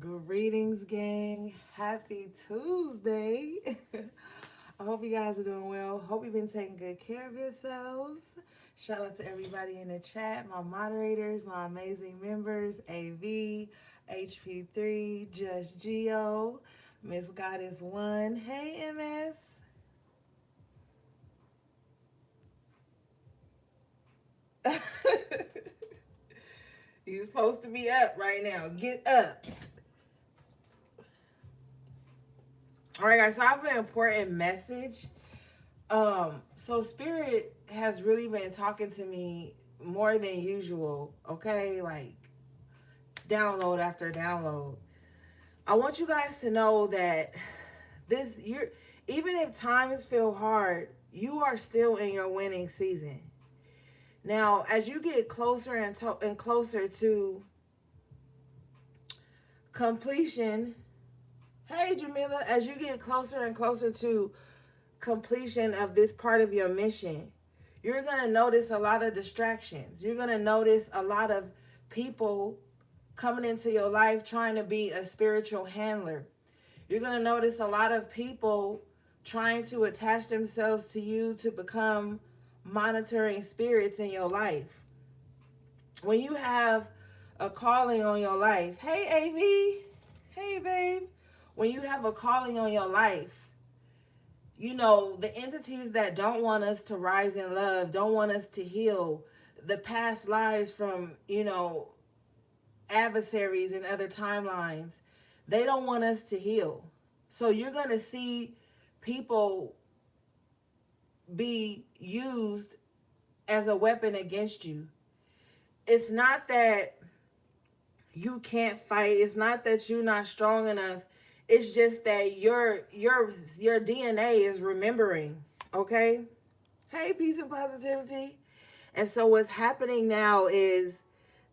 Greetings, gang. Happy Tuesday. I hope you guys are doing well. Hope you've been taking good care of yourselves. Shout out to everybody in the chat, my moderators, my amazing members, AV, HP3, Just Geo, Miss Goddess One. Hey, MS. You're supposed to be up right now. Get up. All right, guys. So I have an important message. So Spirit has really been talking to me more than usual. Okay, like download after download. I want you guys to know that you're even if times feel hard, you are still in your winning season. Now, as you get closer and closer to completion, hey Jamila, as you get closer and closer to completion of this part of your mission, you're going to notice a lot of distractions. You're going to notice a lot of people coming into your life trying to be a spiritual handler. You're going to notice a lot of people trying to attach themselves to you to become monitoring spirits in your life. When you have a calling on your life, hey AV, hey babe, when you have a calling on your life, you know, the entities that don't want us to rise in love, don't want us to heal the past lives from, adversaries and other timelines, they don't want us to heal. So you're going to see people be used as a weapon against you. It's not that you can't fight. It's not that you're not strong enough. It's just that your DNA is remembering, okay? Hey, peace and positivity. And so what's happening now is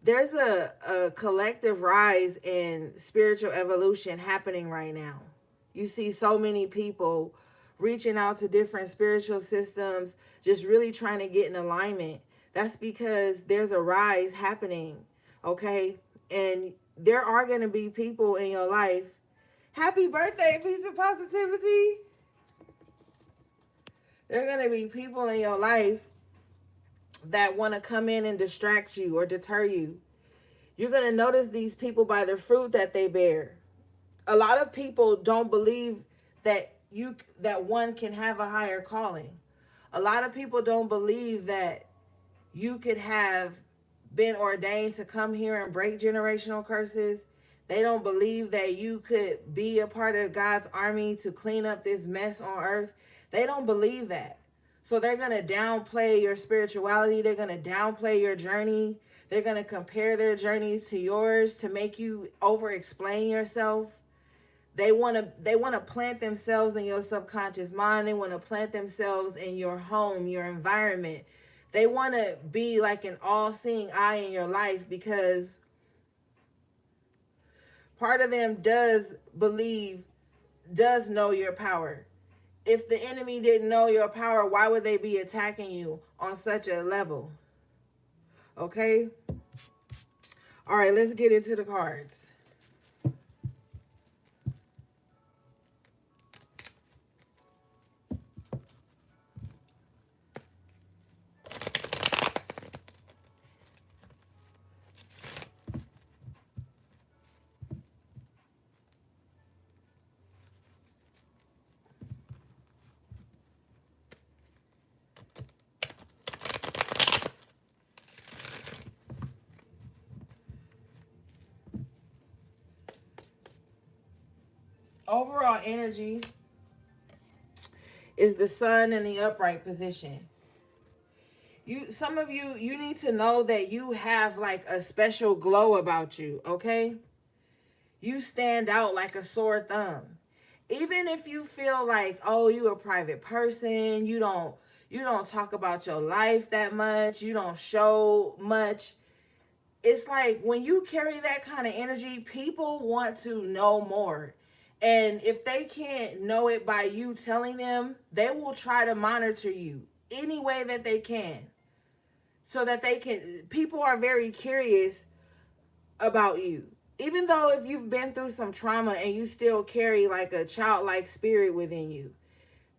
there's a collective rise in spiritual evolution happening right now. You see so many people reaching out to different spiritual systems, just really trying to get in alignment. That's because there's a rise happening, okay? And there are going to be people in your life. Happy birthday, peace and positivity. There are going to be people in your life that want to come in and distract you or deter you. You're going to notice these people by the fruit that they bear. A lot of people don't believe that one can have a higher calling. A lot of people don't believe that you could have been ordained to come here and break generational curses. They don't believe that you could be a part of God's army to clean up this mess on earth. They don't believe that. So they're going to downplay your spirituality. They're going to downplay your journey. They're going to compare their journey to yours to make you over-explain yourself. They want to plant themselves in your subconscious mind. They want to plant themselves in your home, your environment. They want to be like an all-seeing eye in your life because part of them does know your power. If the enemy didn't know your power, why would they be attacking you on such a level? Okay? All right, let's get into the cards. Overall energy is the sun in the upright position. Some of you need to know that you have like a special glow about you, okay? You stand out like a sore thumb. Even if you feel like, oh, you a private person, you don't talk about your life that much, you don't show much. It's like when you carry that kind of energy, people want to know more. And if they can't know it by you telling them, they will try to monitor you any way that they can. So that people are very curious about you. Even though if you've been through some trauma and you still carry like a childlike spirit within you,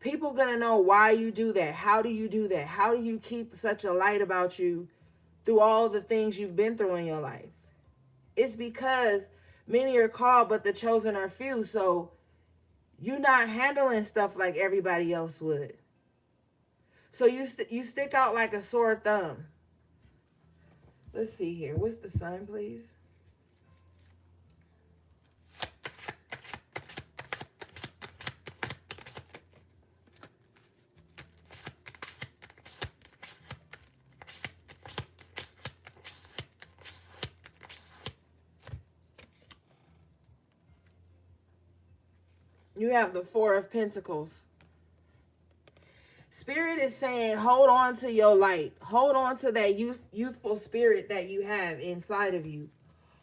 people gonna know why you do that. How do you do that? How do you keep such a light about you through all the things you've been through in your life? It's because many are called, but the chosen are few. So you're not handling stuff like everybody else would. So you stick out like a sore thumb. Let's see here. What's the sun, please? You have the Four of Pentacles. Spirit is saying, hold on to your light. Hold on to that youthful spirit that you have inside of you.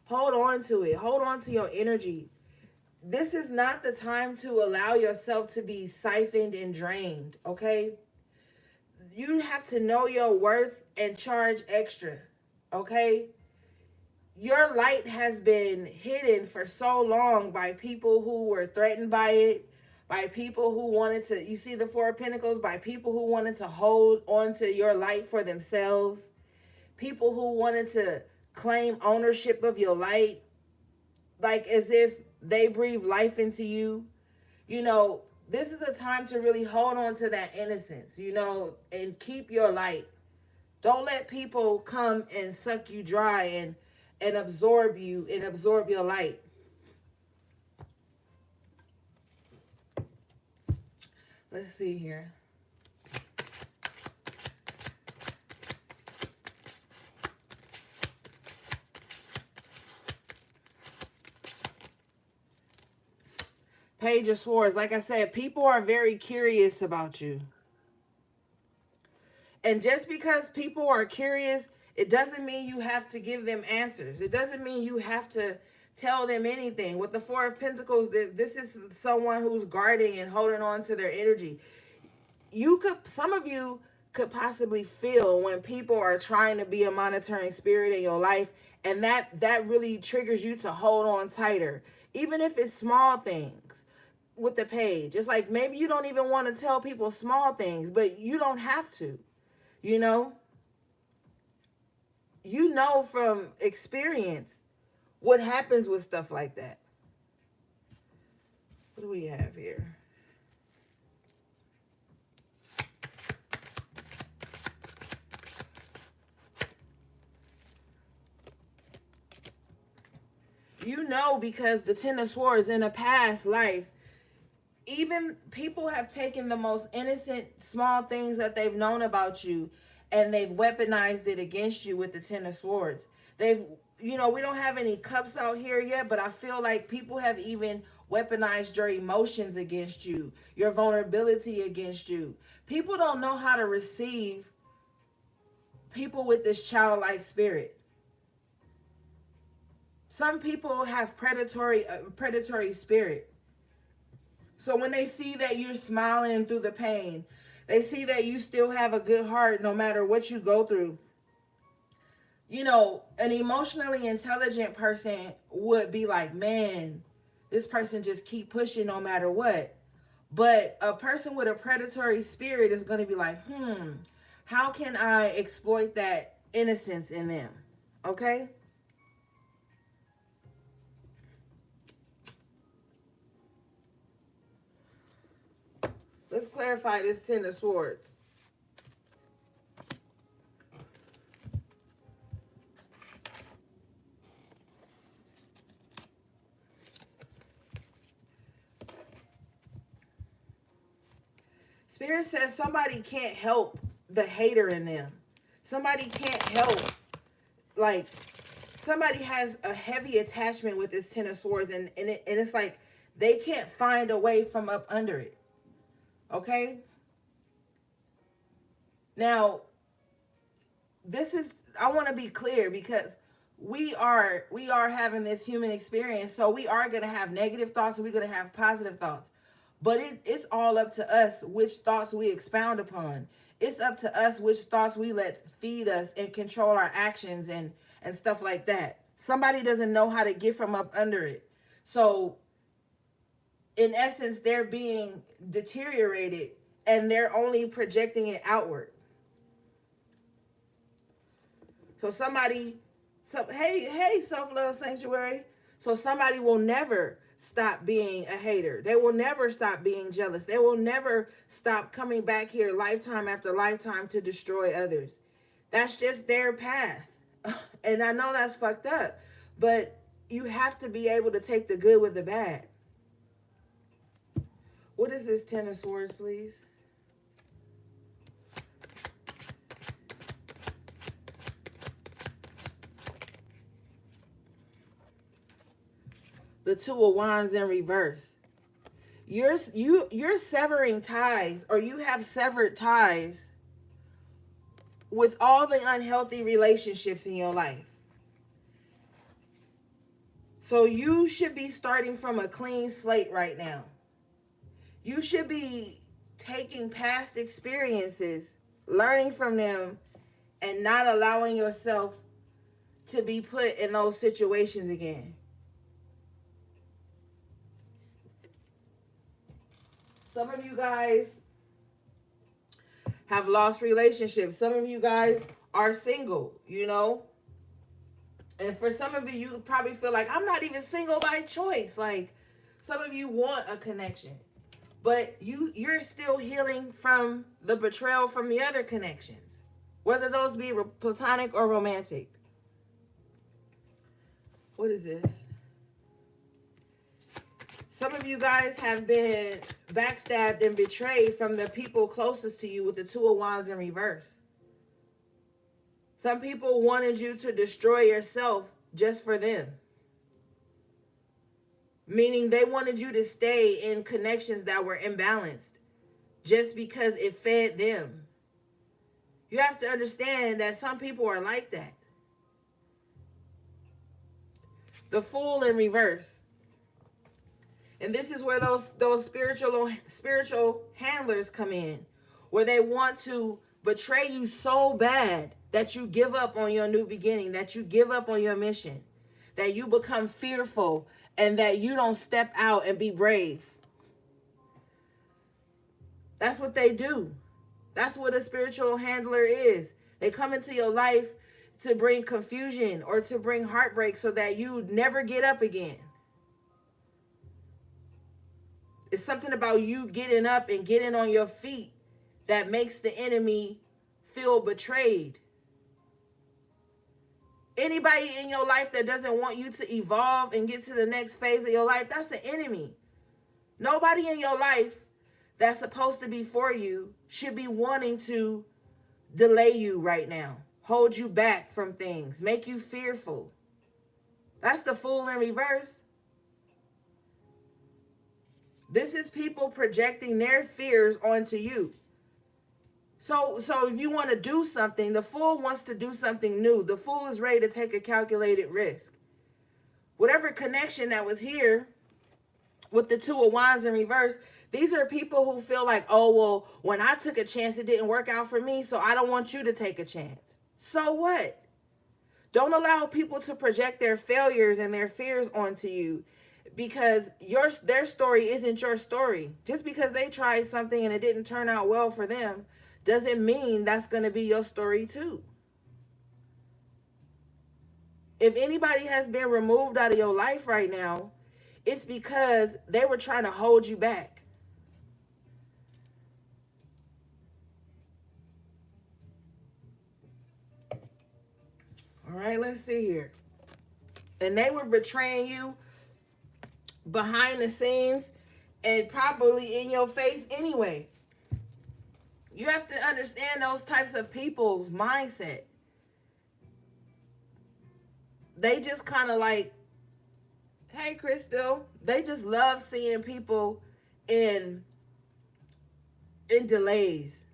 Hold on to it. Hold on to your energy. This is not the time to allow yourself to be siphoned and drained, okay? You have to know your worth and charge extra, okay? Your light has been hidden for so long by people who were threatened by it, by people who wanted to, you see the Four of Pentacles, by people who wanted to hold on to your light for themselves, people who wanted to claim ownership of your light, like as if they breathe life into you. You know, this is a time to really hold on to that innocence, you know, and keep your light. Don't let people come and suck you dry and absorb you and absorb your light. Let's see here. Page of Swords. Like I said, people are very curious about you. And just because people are curious, it doesn't mean you have to give them answers. It doesn't mean you have to tell them anything. With the Four of Pentacles, this is someone who's guarding and holding on to their energy. Some of you could possibly feel when people are trying to be a monitoring spirit in your life, and that really triggers you to hold on tighter, even if it's small things. With the page, it's like maybe you don't even want to tell people small things, but you don't have to. You know from experience what happens with stuff like that. What do we have here? Because the Ten of Swords, in a past life, even people have taken the most innocent small things that they've known about you and they've weaponized it against you with the Ten of Swords. We don't have any cups out here yet, but I feel like people have even weaponized your emotions against you, your vulnerability against you. People don't know how to receive people with this childlike spirit. Some people have predatory spirit. So when they see that you're smiling through the pain, they see that you still have a good heart no matter what you go through. An emotionally intelligent person would be like, man, this person just keep pushing no matter what. But a person with a predatory spirit is going to be like, how can I exploit that innocence in them? Okay? Let's clarify this Ten of Swords. Spirit says somebody can't help the hater in them. Somebody can't help, like, somebody has a heavy attachment with this Ten of Swords, and it's like they can't find a way from up under it. Okay? Now, I want to be clear because we are having this human experience, so we are going to have negative thoughts and we're going to have positive thoughts. But it's all up to us which thoughts we expound upon. It's up to us which thoughts we let feed us and control our actions and stuff like that. Somebody doesn't know how to get from up under it. So in essence, they're being deteriorated and they're only projecting it outward. So hey, self-love sanctuary. So somebody will never stop being a hater. They will never stop being jealous. They will never stop coming back here lifetime after lifetime to destroy others. That's just their path. And I know that's fucked up, but you have to be able to take the good with the bad. What is this 10 of Swords, please? The 2 of Wands in reverse. You're severing ties, or you have severed ties with all the unhealthy relationships in your life. So you should be starting from a clean slate right now. You should be taking past experiences, learning from them, and not allowing yourself to be put in those situations again. Some of you guys have lost relationships. Some of you guys are single, you know. And for some of you, you probably feel like, I'm not even single by choice. Like, some of you want a connection. But you're still healing from the betrayal from the other connections. Whether those be platonic or romantic. What is this? Some of you guys have been backstabbed and betrayed from the people closest to you with the 2 of Wands in reverse. Some people wanted you to destroy yourself just for them. Meaning they wanted you to stay in connections that were imbalanced just because it fed them. You have to understand that some people are like that. The Fool in reverse. And this is where those spiritual handlers come in, where they want to betray you so bad that you give up on your new beginning, that you give up on your mission, that you become fearful, and that you don't step out and be brave. That's what they do. That's what a spiritual handler is. They come into your life to bring confusion or to bring heartbreak so that you never get up again. It's something about you getting up and getting on your feet that makes the enemy feel betrayed. Anybody in your life that doesn't want you to evolve and get to the next phase of your life, that's an enemy. Nobody in your life that's supposed to be for you should be wanting to delay you right now, hold you back from things, make you fearful. That's the Fool in reverse. This is people projecting their fears onto you. So if you want to do something, the Fool wants to do something new. The Fool is ready to take a calculated risk. Whatever connection that was here with the 2 of Wands in reverse, these are people who feel like, oh, well, when I took a chance, it didn't work out for me, so I don't want you to take a chance. So what? Don't allow people to project their failures and their fears onto you, because their story isn't your story. Just because they tried something and it didn't turn out well for them doesn't mean that's going to be your story too. If anybody has been removed out of your life right now, it's because they were trying to hold you back. All right, let's see here. And they were betraying you behind the scenes and probably in your face anyway. You have to understand those types of people's mindset. They just kind of like, hey, Crystal, they just love seeing people in delays.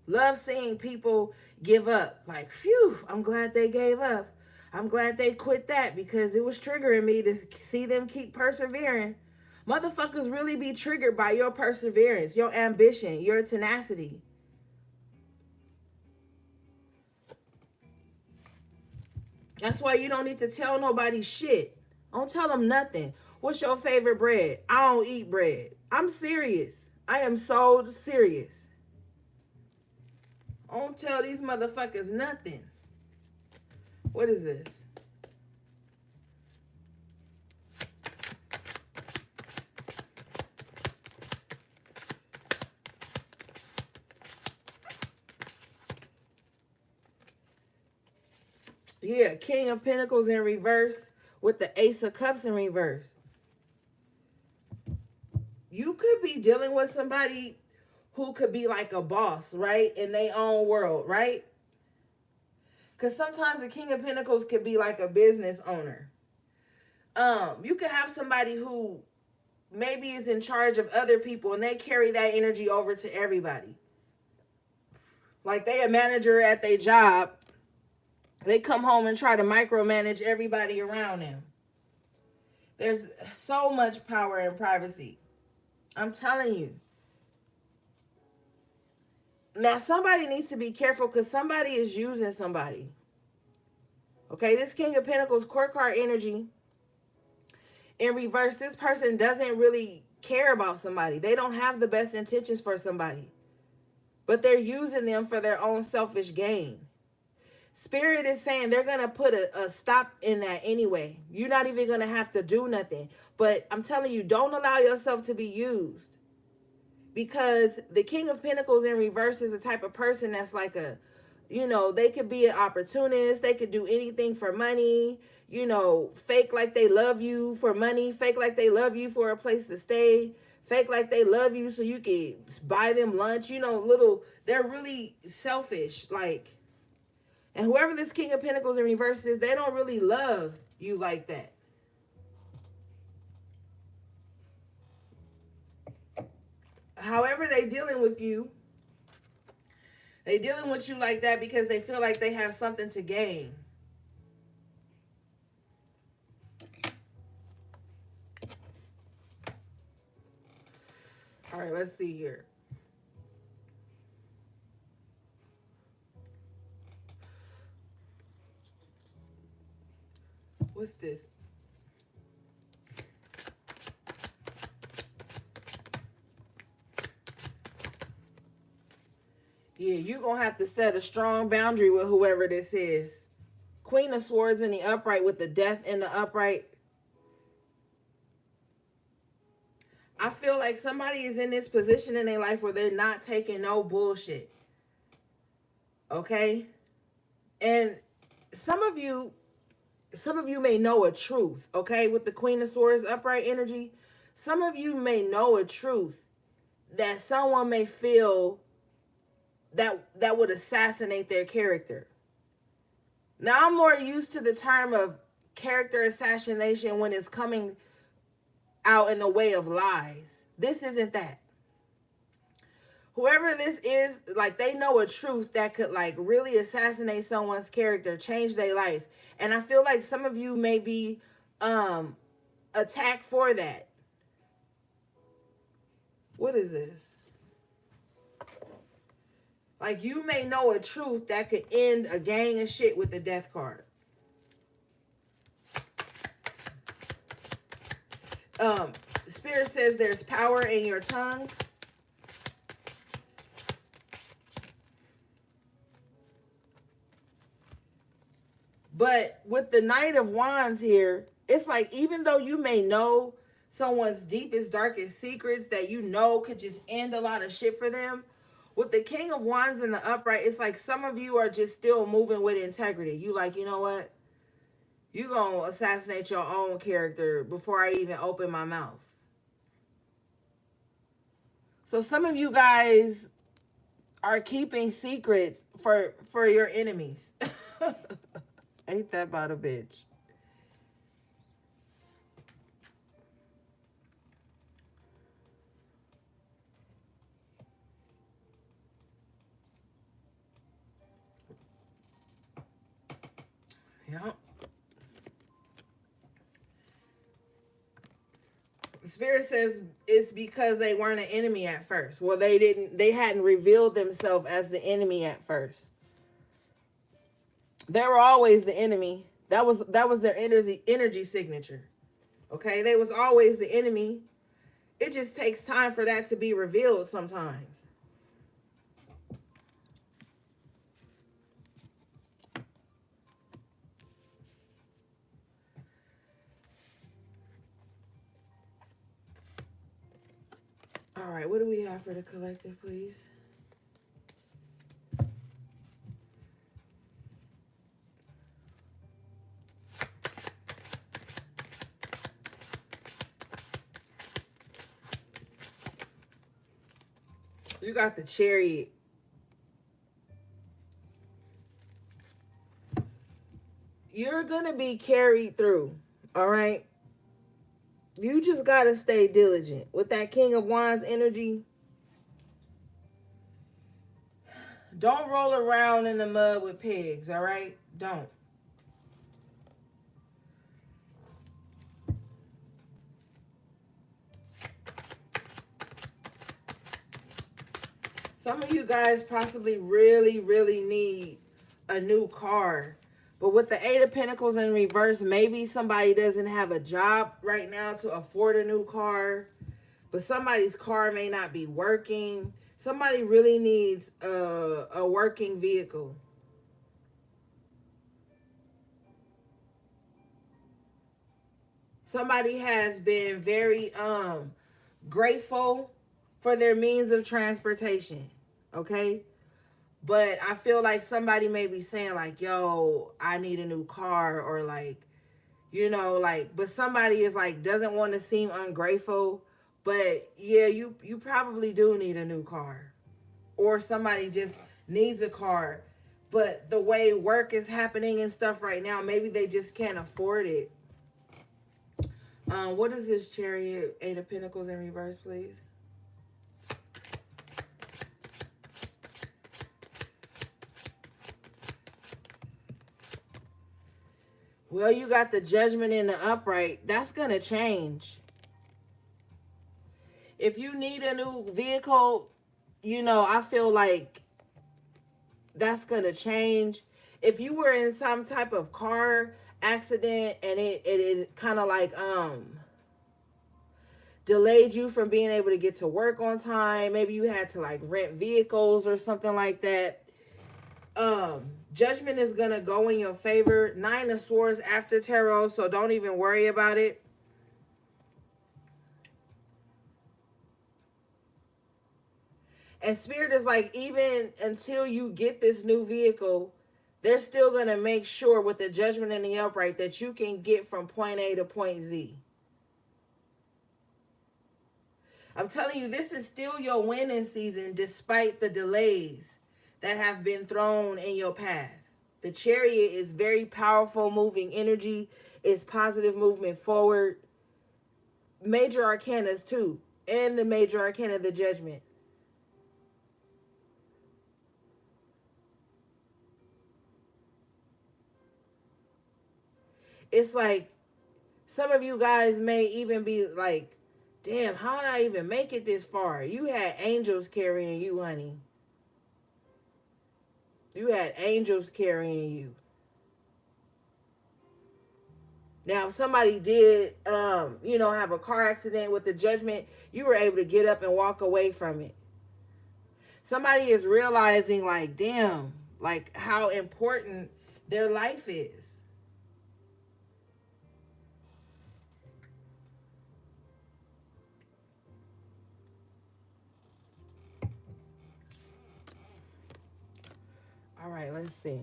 Love seeing people give up. Like, phew, I'm glad they gave up. I'm glad they quit that because it was triggering me to see them keep persevering. Motherfuckers really be triggered by your perseverance, your ambition, your tenacity. That's why you don't need to tell nobody shit. Don't tell them nothing. What's your favorite bread? I don't eat bread. I'm serious. I am so serious. Don't tell these motherfuckers nothing. What is this? Yeah, King of Pentacles in reverse with the Ace of Cups in reverse. You could be dealing with somebody who could be like a boss, right? In their own world, right? Because sometimes the King of Pentacles could be like a business owner. You could have somebody who maybe is in charge of other people and they carry that energy over to everybody. Like they a manager at their job. They come home and try to micromanage everybody around them. There's so much power in privacy. I'm telling you. Now, somebody needs to be careful because somebody is using somebody. Okay, this King of Pentacles, court card energy. In reverse, this person doesn't really care about somebody. They don't have the best intentions for somebody. But they're using them for their own selfish gain. Spirit is saying they're going to put a stop in that anyway. You're not even going to have to do nothing. But I'm telling you, don't allow yourself to be used. Because the King of Pentacles in reverse is a type of person that's like a, you know, they could be an opportunist. They could do anything for money. You know, fake like they love you for money. Fake like they love you for a place to stay. Fake like they love you so you can buy them lunch. You know, they're really selfish. Like, and whoever this King of Pentacles in reverse is, they don't really love you like that. However they dealing with you, they dealing with you like that because they feel like they have something to gain. All right, let's see here. What's this? Yeah, you're going to have to set a strong boundary with whoever this is. Queen of Swords in the upright with the Death in the upright. I feel like somebody is in this position in their life where they're not taking no bullshit. Okay? And some of you may know a truth, okay? With the Queen of Swords upright energy, some of you may know a truth that someone may feel that would assassinate their character. Now, I'm more used to the term of character assassination when it's coming out in the way of lies. This isn't that. Whoever this is, like, they know a truth that could, like, really assassinate someone's character, change their life. And I feel like some of you may be attacked for that. What is this? Like, you may know a truth that could end a gang of shit with the Death card. Spirit says there's power in your tongue. But with the Knight of Wands here, it's like, even though you may know someone's deepest, darkest secrets that you know could just end a lot of shit for them, with the King of Wands in the upright, it's like some of you are just still moving with integrity. You like, you know what? You gonna assassinate your own character before I even open my mouth. So some of you guys are keeping secrets for your enemies. Ain't that about a bitch? Yeah. Spirit says it's because they weren't an enemy at first. Well, they hadn't revealed themselves as the enemy at first. They were always the enemy. That was their energy signature. Okay, they was always the enemy. It just takes time for that to be revealed sometimes. All right, what do we have for the collective, please? You got the Chariot. You're going to be carried through, all right? You just got to stay diligent. With that King of Wands energy, don't roll around in the mud with pigs, all right? Don't. Some of you guys possibly really, really need a new car. But with the Eight of Pentacles in reverse, maybe somebody doesn't have a job right now to afford a new car. But somebody's car may not be working. Somebody really needs a working vehicle. Somebody has been very grateful for their means of transportation. Okay? But I feel like somebody may be saying like, yo, I need a new car, or like, you know, like, but somebody is like, doesn't want to seem ungrateful. But yeah, you probably do need a new car, or somebody just needs a car. But the way work is happening and stuff right now, maybe they just can't afford it. What is this Chariot, Eight of Pentacles in reverse, please? Well, you got the Judgment in the upright. That's going to change. If you need a new vehicle, you know, I feel like that's going to change. If you were in some type of car accident and it kind of like delayed you from being able to get to work on time, maybe you had to like rent vehicles or something like that, Judgment is gonna go in your favor. Nine of Swords after tarot, so don't even worry about it. And Spirit is like, even until you get this new vehicle, they're still gonna make sure with the Judgment in the upright that you can get from point A to point Z. I'm telling you, this is still your winning season despite the delays that have been thrown in your path. The Chariot is very powerful, moving energy. It's positive movement forward. Major arcanas too. And the major arcana, the Judgment. It's like some of you guys may even be like, damn, how did I even make it this far? You had angels carrying you, honey. You had angels carrying you. Now, if somebody did, have a car accident with the Judgment, you were able to get up and walk away from it. Somebody is realizing, like, damn, like how important their life is. All right, let's see.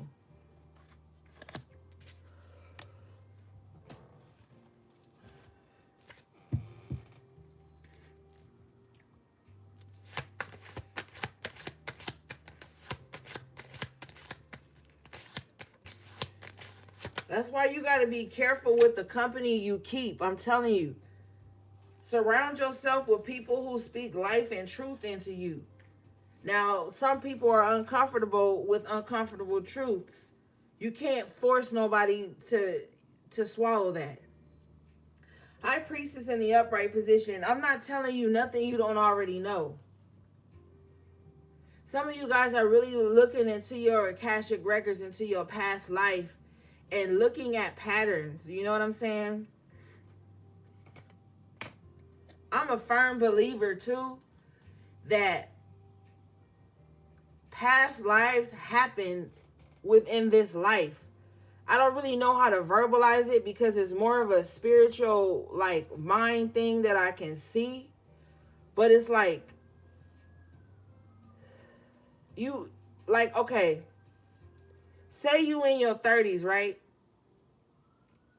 That's why you got to be careful with the company you keep. I'm telling you. Surround yourself with people who speak life and truth into you. Now, some people are uncomfortable with uncomfortable truths. You can't force nobody to swallow that. High Priestess in the upright position. I'm not telling you nothing you don't already know. Some of you guys are really looking into your Akashic records, into your past life, and looking at patterns. You know what I'm saying? I'm a firm believer too that past lives happen within this life. I don't really know how to verbalize it because it's more of a spiritual, like, mind thing that I can see. But it's like, you, like, okay, say you in your 30s, right?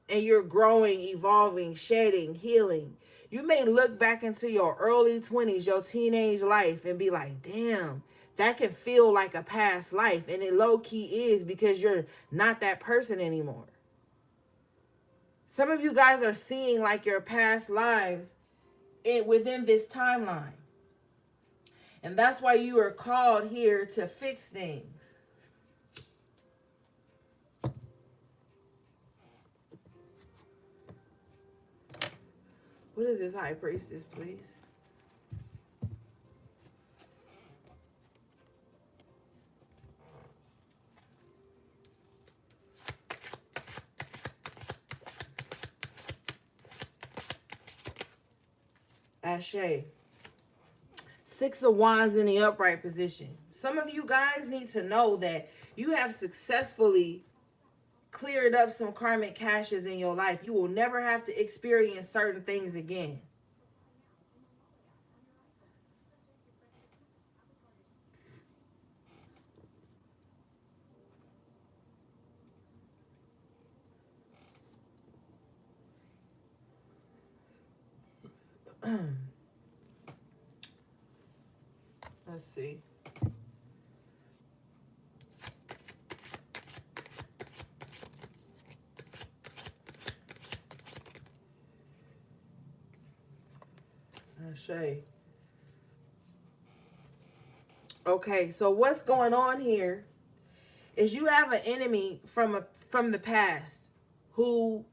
And you're growing, evolving, shedding, healing. You may look back into your early 20s, your teenage life, and be like, damn, that can feel like a past life. And it low key is, because you're not that person anymore. Some of you guys are seeing like your past lives within this timeline. And that's why you are called here to fix things. What is this high priestess, please? Ashe. Six of Wands in the upright position. Some of you guys need to know that you have successfully cleared up some karmic caches in your life. You will never have to experience certain things again. Let's see. Ashe. Okay, so what's going on here is you have an enemy from the past who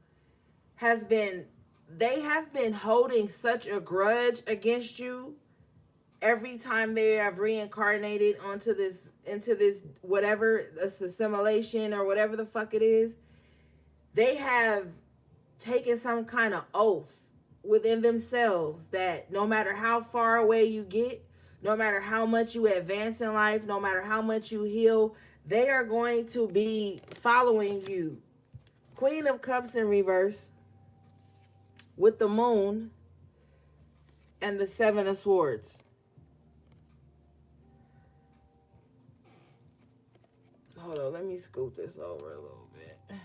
has been, they have been holding such a grudge against you every time they have reincarnated into this whatever, this assimilation or whatever the fuck it is. They have taken some kind of oath within themselves that no matter how far away you get, no matter how much you advance in life, no matter how much you heal, they are going to be following you. Queen of Cups in reverse with the Moon and the Seven of Swords. Hold on, let me scoot this over a little bit.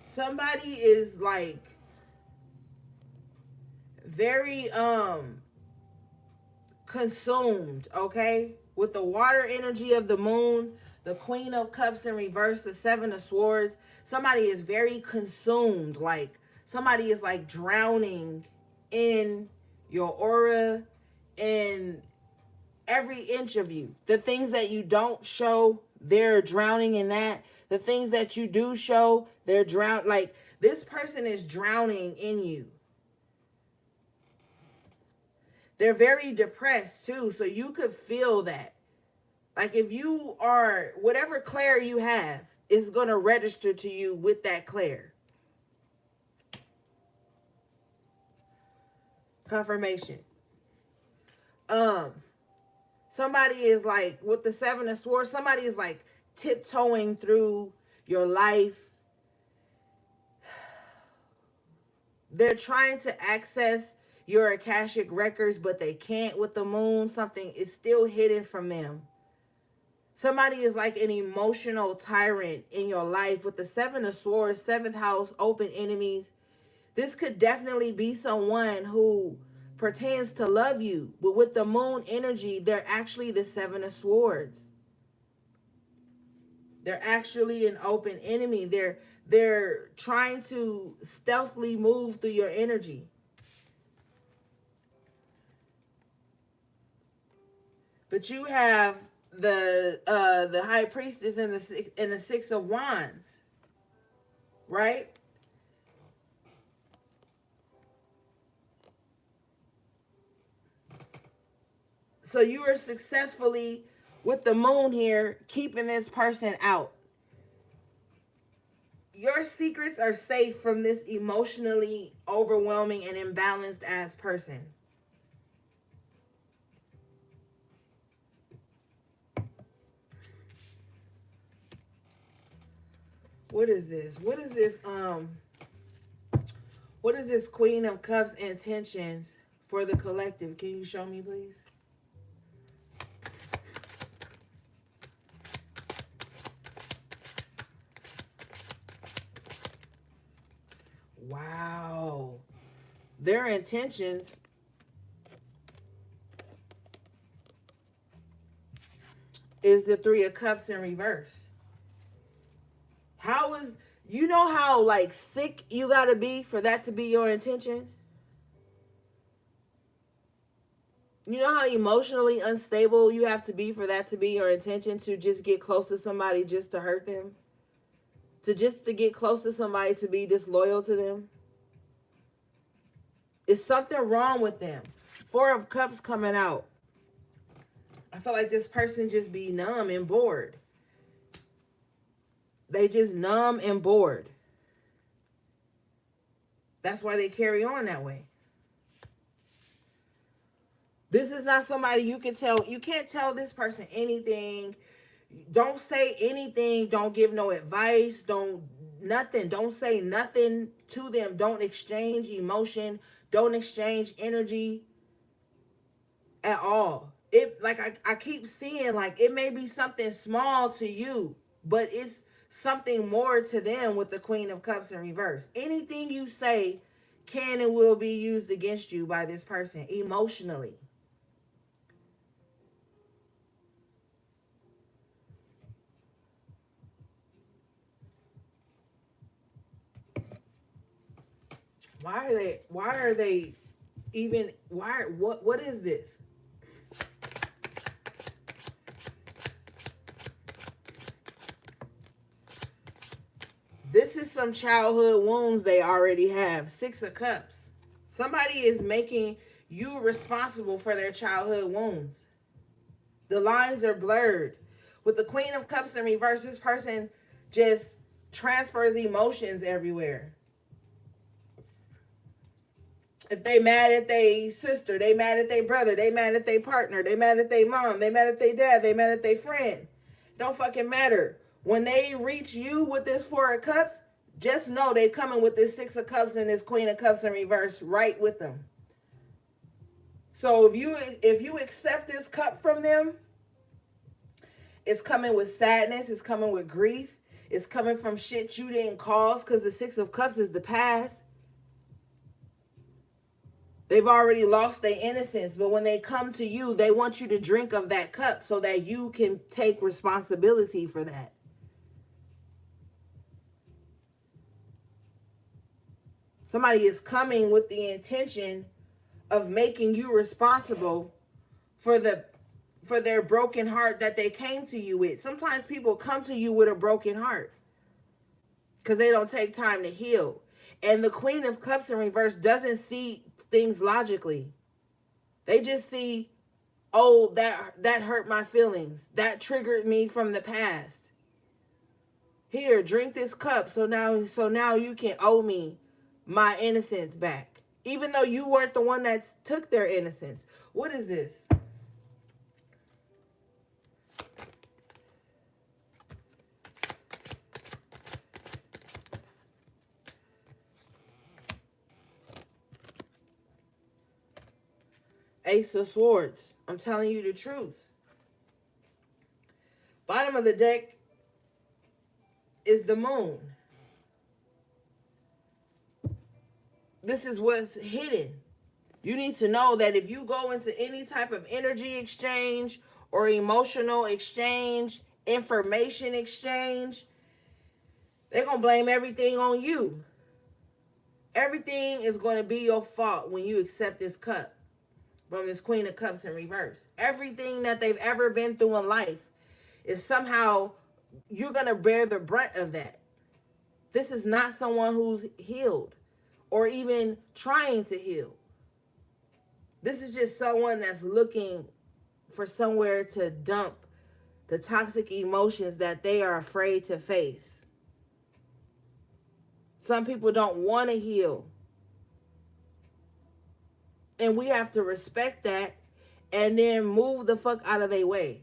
Somebody is like very consumed, okay, with the water energy of the Moon, the Queen of Cups in reverse, the Seven of Swords. Somebody is very consumed, like somebody is like drowning in your aura, in every inch of you. The things that you don't show, they're drowning in that. The things that you do show, they're drowned. Like, this person is drowning in you. They're very depressed too, so you could feel that. Like, if you are, whatever clair you have is going to register to you with that clair. Confirmation. Somebody is like, with the Seven of Swords, somebody is like tiptoeing through your life. They're trying to access your Akashic records, but they can't with the Moon. Something is still hidden from them. Somebody is like an emotional tyrant in your life with the Seven of Swords, 7th house, open enemies. This could definitely be someone who pretends to love you, but with the Moon energy, they're actually the Seven of Swords. They're actually an open enemy. They're trying to stealthily move through your energy. But you have the High Priestess and the Six of Wands, right? So you are successfully with the moon here, keeping this person out. Your secrets are safe from this emotionally overwhelming and imbalanced ass person. What is this? What is this Queen of Cups intentions for the collective? Can you show me, please? Wow. Their intentions is the Three of Cups in reverse. How is, you know how like sick you gotta be for that to be your intention? You know how emotionally unstable you have to be for that to be your intention, to just get close to somebody just to hurt them? To get close to somebody to be disloyal to them? Is something wrong with them? Four of Cups coming out. I feel like this person just be numb and bored. They just numb and bored. That's why they carry on that way. This is not somebody you can tell. You can't tell this person anything. Don't say anything. Don't give no advice. Don't nothing. Don't say nothing to them. Don't exchange emotion. Don't exchange energy at all. It, like I keep seeing, like it may be something small to you, but it's something more to them with the Queen of Cups in reverse. Anything you say can and will be used against you by this person emotionally. Why are they even, what is this? This is some childhood wounds they already have. Six of Cups. Somebody is making you responsible for their childhood wounds. The lines are blurred. With the Queen of Cups in reverse, this person just transfers emotions everywhere. If they mad at their sister, they mad at their brother, they mad at their partner, they mad at their mom, they mad at their dad, they mad at their friend. Don't fucking matter. When they reach you with this Four of Cups, just know they coming with this Six of Cups and this Queen of Cups in reverse right with them. So if you accept this cup from them, it's coming with sadness, it's coming with grief, it's coming from shit you didn't cause, because the Six of Cups is the past. They've already lost their innocence, but when they come to you, they want you to drink of that cup so that you can take responsibility for that. Somebody is coming with the intention of making you responsible for their broken heart that they came to you with. Sometimes people come to you with a broken heart because they don't take time to heal. And the Queen of Cups in reverse doesn't see things logically. They just see, oh, that hurt my feelings. That triggered me from the past. Here, drink this cup so now you can owe me my innocence back. Even though you weren't the one that took their innocence. What is this? Ace of Swords. I'm telling you the truth. Bottom of the deck is the moon. This is what's hidden. You need to know that if you go into any type of energy exchange or emotional exchange, information exchange, they're going to blame everything on you. Everything is going to be your fault when you accept this cup from this Queen of Cups in reverse. Everything that they've ever been through in life is somehow you're going to bear the brunt of that. This is not someone who's healed or even trying to heal. This is just someone that's looking for somewhere to dump the toxic emotions that they are afraid to face. Some people don't want to heal. And we have to respect that and then move the fuck out of their way.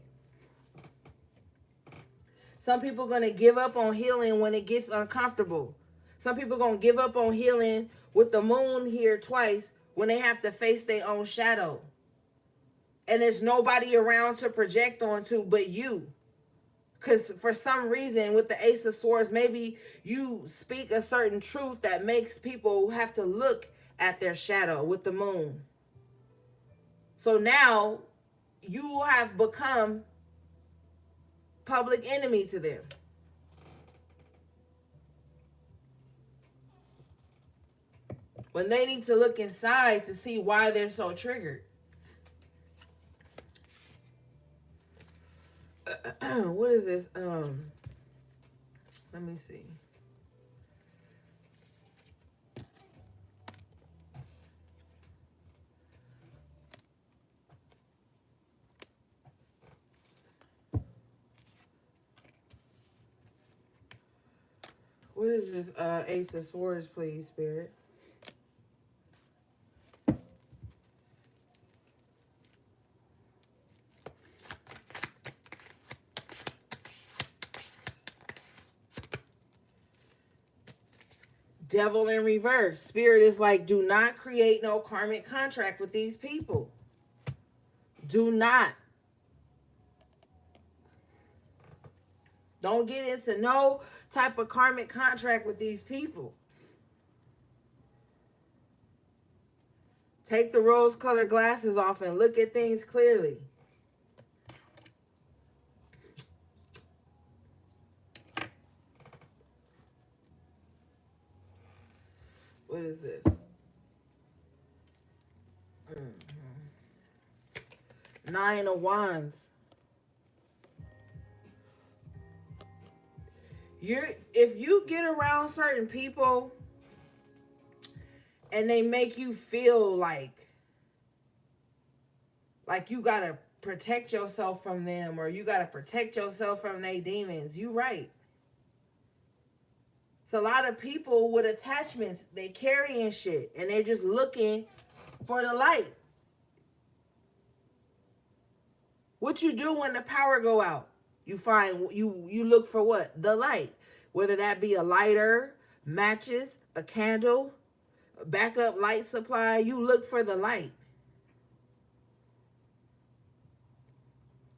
Some people going to give up on healing when it gets uncomfortable. Some people going to give up on healing with the moon here twice when they have to face their own shadow. And there's nobody around to project onto but you. Because for some reason, with the Ace of Swords, maybe you speak a certain truth that makes people have to look at their shadow with the moon. So now you have become public enemy to them. When they need to look inside to see why they're so triggered. What is this? Let me see. What is this Ace of Swords, please, Spirit? Devil in reverse. Spirit is like, do not create no karmic contract with these people. Do not. Don't get into no type of karmic contract with these people. Take the rose-colored glasses off and look at things clearly. What is this? Nine of Wands. If you get around certain people and they make you feel like you gotta protect yourself from them, or you gotta protect yourself from their demons, you right. It's a lot of people with attachments, they carrying shit and they're just looking for the light. What you do when the power go out? You find, you look for what? The light. Whether that be a lighter, matches, a candle, a backup light supply, you look for the light.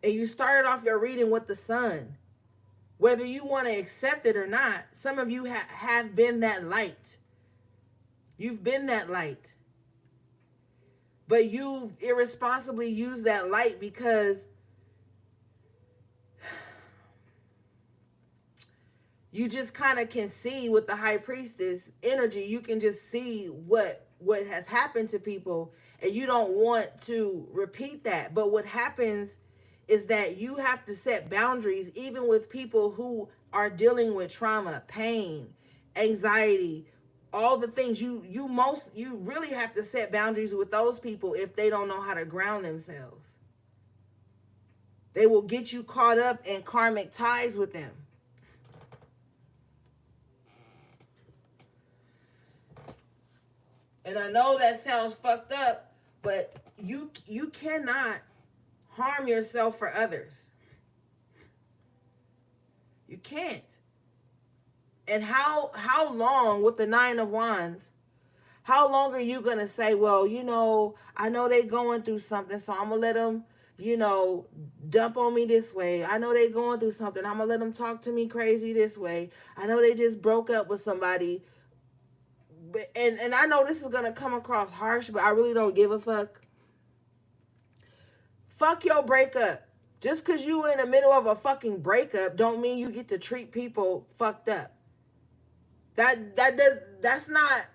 And you started off your reading with the sun. Whether you want to accept it or not, some of you have been that light. You've been that light. But you've irresponsibly used that light because you just kind of can see with the high priestess energy, you can just see what has happened to people, and you don't want to repeat that. But what happens is that you have to set boundaries even with people who are dealing with trauma, pain, anxiety, all the things. You really have to set boundaries with those people if they don't know how to ground themselves. They will get you caught up in karmic ties with them. And I know that sounds fucked up, but you cannot harm yourself for others. You can't. And how long with the Nine of Wands, how long are you going to say, well, I know they going through something, so I'm going to let them, dump on me this way. I know they going through something. I'm going to let them talk to me crazy this way. I know they just broke up with somebody. And I know this is going to come across harsh, but I really don't give a fuck. Fuck your breakup. Just because you in the middle of a fucking breakup don't mean you get to treat people fucked up. That's not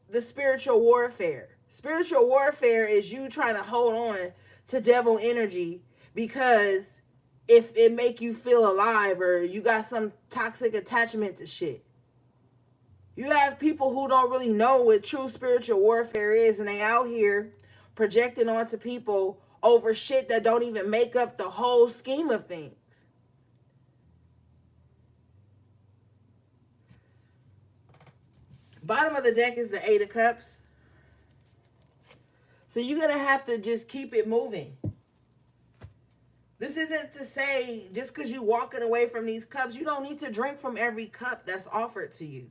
the spiritual warfare. Spiritual warfare is you trying to hold on to devil energy because if it make you feel alive, or you got some toxic attachment to shit. You have people who don't really know what true spiritual warfare is, and they out here projecting onto people over shit that don't even make up the whole scheme of things. Bottom of the deck is the Eight of Cups. So you're going to have to just keep it moving. This isn't to say just because you're walking away from these cups, you don't need to drink from every cup that's offered to you.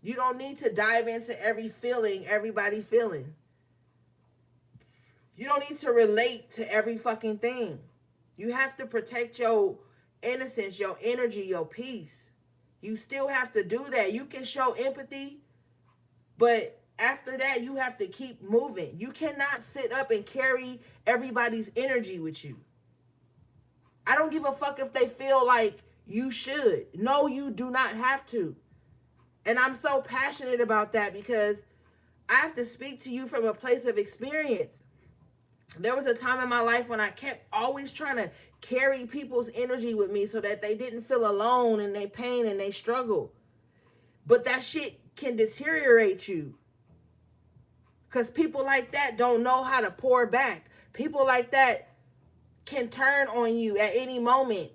You don't need to dive into every feeling everybody feeling. You don't need to relate to every fucking thing. You have to protect your innocence, your energy, your peace. You still have to do that. You can show empathy, but after that, you have to keep moving. You cannot sit up and carry everybody's energy with you. I don't give a fuck if they feel like you should. No, you do not have to. And I'm so passionate about that because I have to speak to you from a place of experience. There was a time in my life when I kept always trying to carry people's energy with me so that they didn't feel alone in their pain and they struggle. But that shit can deteriorate you. Because people like that don't know how to pour back. People like that can turn on you at any moment.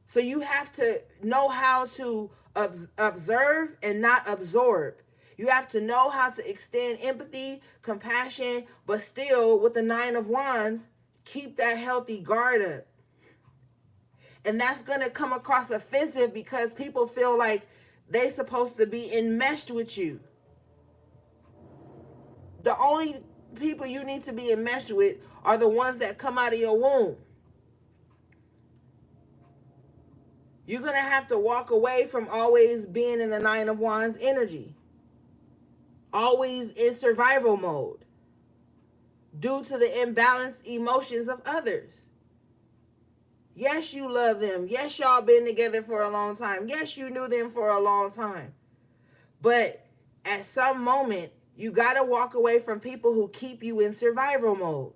So you have to know how to observe and not absorb. You have to know how to extend empathy, compassion, but still with the Nine of Wands, keep that healthy guard up. And that's going to come across offensive because people feel like they're supposed to be enmeshed with you. The only people you need to be enmeshed with are the ones that come out of your womb. You're going to have to walk away from always being in the Nine of Wands energy. Always in survival mode. Due to the imbalanced emotions of others. Yes, you love them. Yes, y'all been together for a long time. Yes, you knew them for a long time. But at some moment, you got to walk away from people who keep you in survival mode.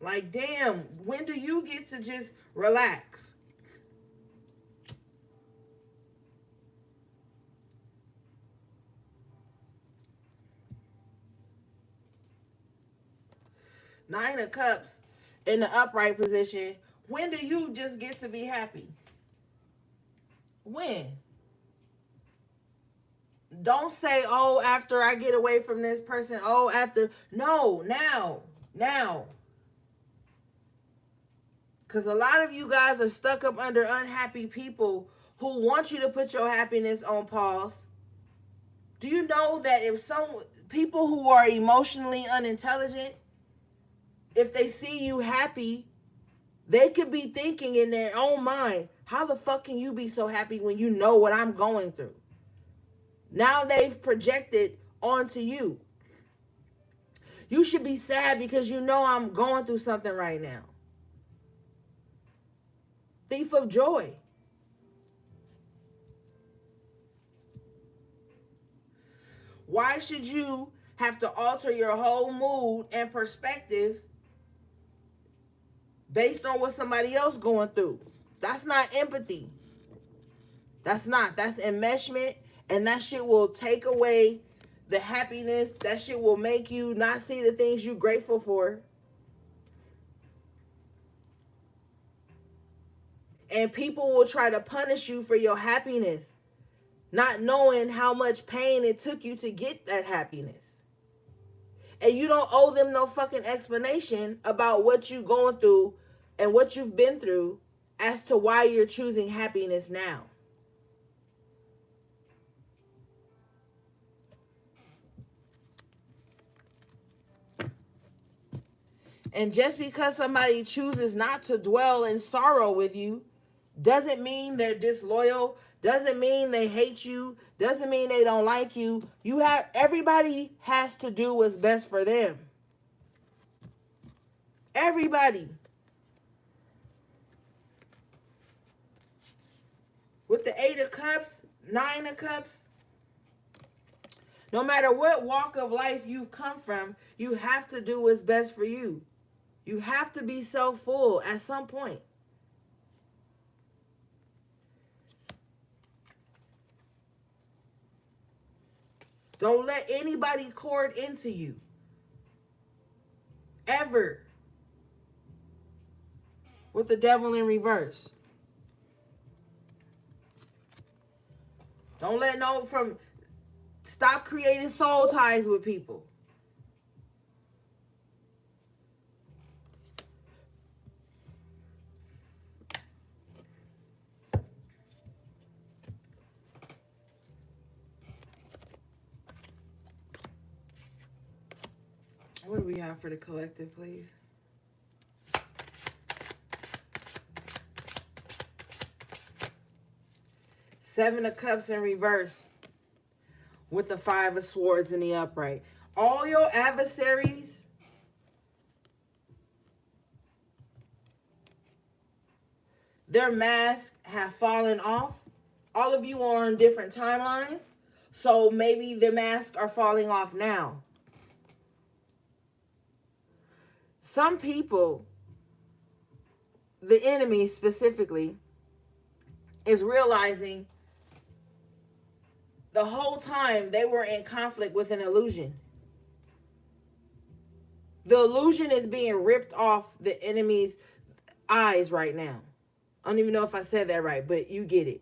Like, damn, when do you get to just relax? Nine of Cups in the upright position. When do you just get to be happy? When? Don't say, oh, after I get away from this person. Oh, after. No, now. Now. Because a lot of you guys are stuck up under unhappy people who want you to put your happiness on pause. Do you know that if some people who are emotionally unintelligent, if they see you happy, they could be thinking in their own mind, how the fuck can you be so happy when you know what I'm going through? Now they've projected onto you. You should be sad because you know I'm going through something right now. Thief of joy. Why should you have to alter your whole mood and perspective based on what somebody else going through? That's not empathy. That's enmeshment, and that shit will take away the happiness. That shit will make you not see the things you're grateful for. And people will try to punish you for your happiness, not knowing how much pain it took you to get that happiness. And you don't owe them no fucking explanation about what you're going through and what you've been through as to why you're choosing happiness now. And just because somebody chooses not to dwell in sorrow with you doesn't mean they're disloyal, doesn't mean they hate you, doesn't mean they don't like you. Everybody has to do what's best for them. Everybody. With the Eight of Cups, Nine of Cups, no matter what walk of life you come from, you have to do what's best for you. You have to be self-full at some point. Don't let anybody cord into you. Ever. With the devil in reverse. Don't let stop creating soul ties with people. What do we have for the collective, please? Seven of Cups in reverse with the Five of Swords in the upright. All your adversaries, their masks have fallen off. All of you are on different timelines, so maybe the masks are falling off now. Some people, the enemy specifically, is realizing the whole time they were in conflict with an illusion. The illusion is being ripped off the enemy's eyes right now. I don't even know if I said that right, but you get it.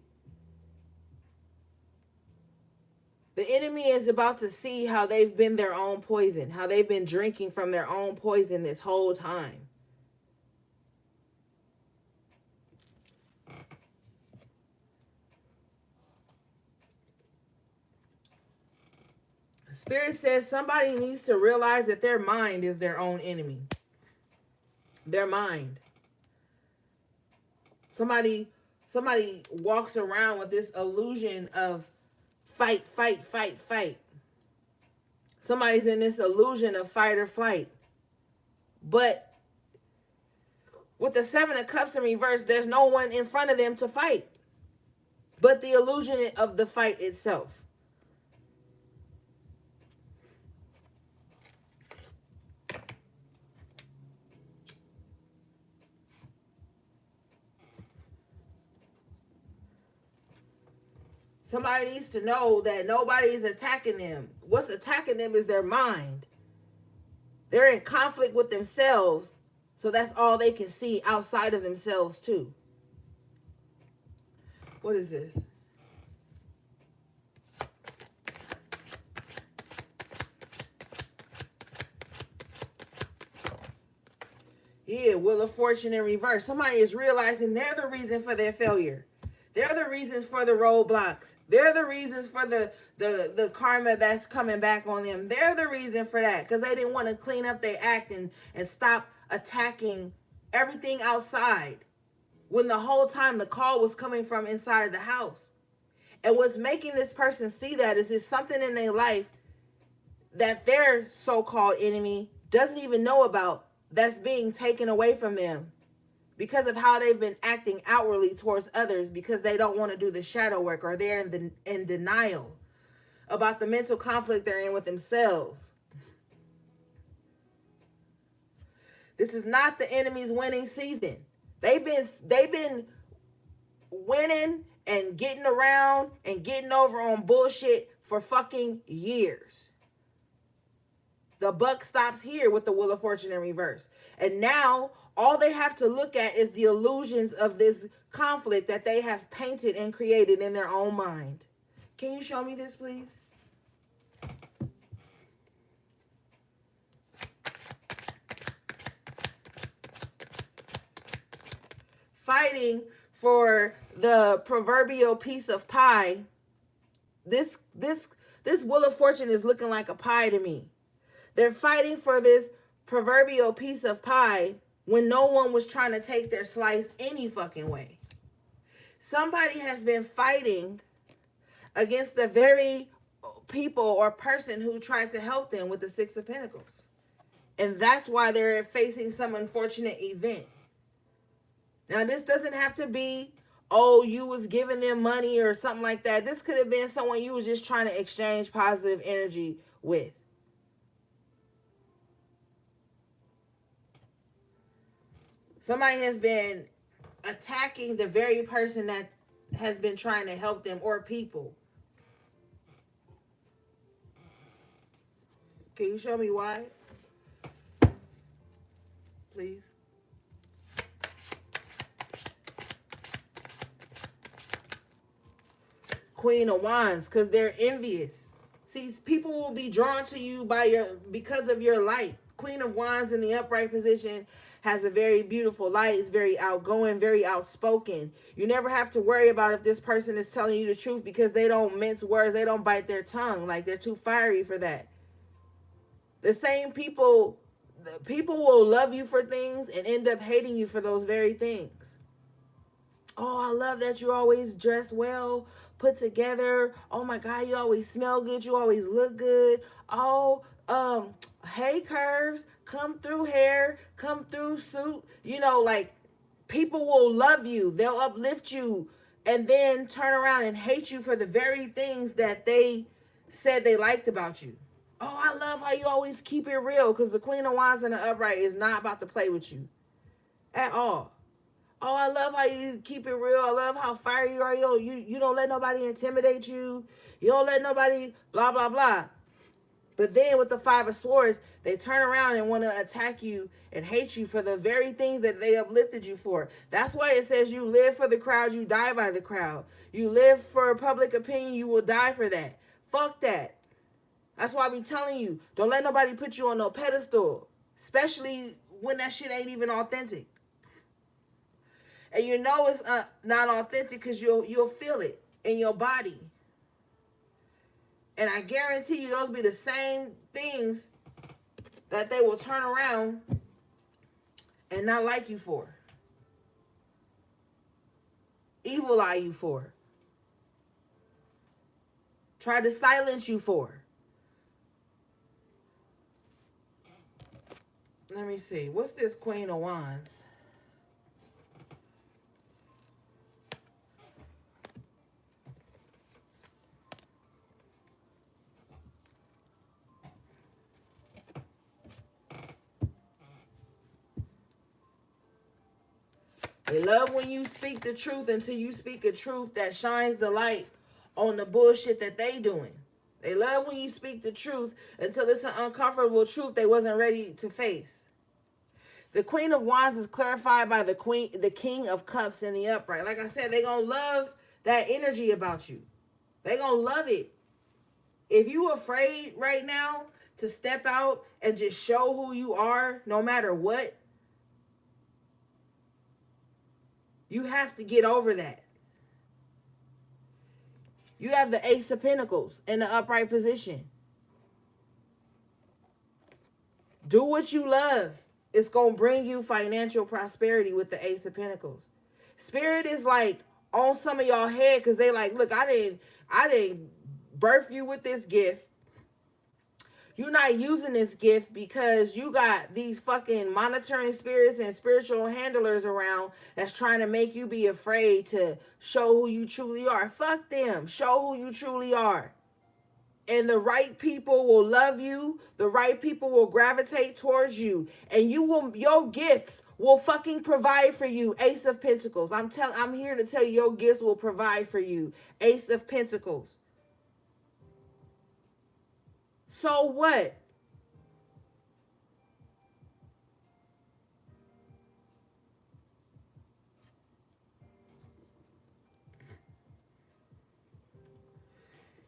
The enemy is about to see how they've been their own poison, how they've been drinking from their own poison this whole time. Spirit says somebody needs to realize that their mind is their own enemy. Their mind. Somebody walks around with this illusion of fight, fight, fight, fight. Somebody's in this illusion of fight or flight. But with the Seven of Cups in reverse, there's no one in front of them to fight. But the illusion of the fight itself. Somebody needs to know that nobody is attacking them. What's attacking them is their mind. They're in conflict with themselves, so that's all they can see outside of themselves too. What is this? Yeah, Wheel of Fortune in reverse. Somebody is realizing they're the reason for their failure. They're the reasons for the roadblocks. They're the reasons for the karma that's coming back on them. They're the reason for that because they didn't want to clean up their act and stop attacking everything outside when the whole time the call was coming from inside of the house. And what's making this person see that is there's something in their life that their so-called enemy doesn't even know about that's being taken away from them. Because of how they've been acting outwardly towards others because they don't want to do the shadow work or they're in denial about the mental conflict they're in with themselves. This is not the enemy's winning season. They've been winning and getting around and getting over on bullshit for fucking years. The buck stops here with the Wheel of Fortune in reverse. And now all they have to look at is the illusions of this conflict that they have painted and created in their own mind. Can you show me this, please? Fighting for the proverbial piece of pie. This Wheel of Fortune is looking like a pie to me. They're fighting for this proverbial piece of pie when no one was trying to take their slice any fucking way. Somebody has been fighting against the very people or person who tried to help them with the Six of Pentacles. And that's why they're facing some unfortunate event. Now, this doesn't have to be, oh, you was giving them money or something like that. This could have been someone you was just trying to exchange positive energy with. Somebody has been attacking the very person that has been trying to help them or people. Can you show me why? Please. Queen of Wands, because they're envious. See, people will be drawn to you because of your light. Queen of Wands in the upright position has a very beautiful light. It's very outgoing, very outspoken. You never have to worry about if this person is telling you the truth because they don't mince words. They don't bite their tongue. Like, they're too fiery for that. The same people will love you for things and end up hating you for those very things. Oh, I love that you always dress well, put together. Oh my God, you always smell good. You always look good. Oh, hey curves, come through hair, come through suit. You know, like, people will love you. They'll uplift you and then turn around and hate you for the very things that they said they liked about you. Oh, I love how you always keep it real, because the Queen of Wands in the upright is not about to play with you at all. Oh, I love how you keep it real. I love how fiery you are. You don't let nobody intimidate you. You don't let nobody blah, blah, blah. But then with the Five of Swords, they turn around and want to attack you and hate you for the very things that they uplifted you for. That's why it says you live for the crowd, you die by the crowd. You live for public opinion, you will die for that. Fuck that. That's why I be telling you, don't let nobody put you on no pedestal, especially when that shit ain't even authentic. And you know it's not authentic because you'll feel it in your body. And I guarantee you those be the same things that they will turn around and not like you for. Evil eye you for. Try to silence you for. Let me see. What's this Queen of Wands? They love when you speak the truth until you speak a truth that shines the light on the bullshit that they doing. They love when you speak the truth until it's an uncomfortable truth they wasn't ready to face. The Queen of Wands is clarified by the King of Cups in the upright. Like I said, they're going to love that energy about you. They're going to love it. If you afraid right now to step out and just show who you are, no matter what, you have to get over that. You have the Ace of Pentacles in the upright position. Do what you love. It's going to bring you financial prosperity with the Ace of Pentacles. Spirit is like on some of y'all head because they like, look, I didn't birth you with this gift. You're not using this gift because you got these fucking monitoring spirits and spiritual handlers around that's trying to make you be afraid to show who you truly are. Fuck them. Show who you truly are. And the right people will love you. The right people will gravitate towards you. And your gifts will fucking provide for you. Ace of Pentacles. I'm here to tell you your gifts will provide for you. Ace of Pentacles. So what?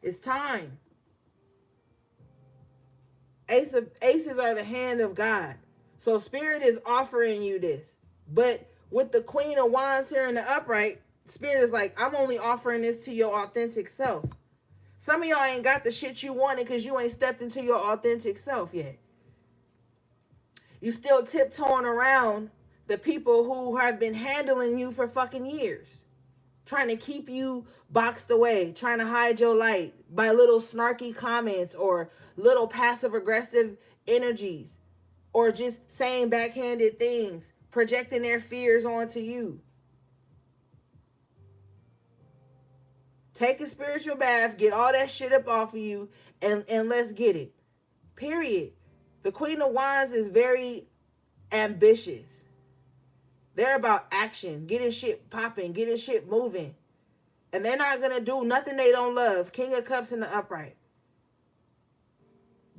It's time. Aces are the hand of God. So Spirit is offering you this. But with the Queen of Wands here in the upright, Spirit is like, I'm only offering this to your authentic self. Some of y'all ain't got the shit you wanted because you ain't stepped into your authentic self yet. You still tiptoeing around the people who have been handling you for fucking years. Trying to keep you boxed away. Trying to hide your light by little snarky comments or little passive-aggressive energies. Or just saying backhanded things. Projecting their fears onto you. Take a spiritual bath, get all that shit up off of you, and let's get it. Period. The Queen of Wands is very ambitious. They're about action, getting shit popping, getting shit moving. And they're not going to do nothing they don't love. King of Cups in the upright.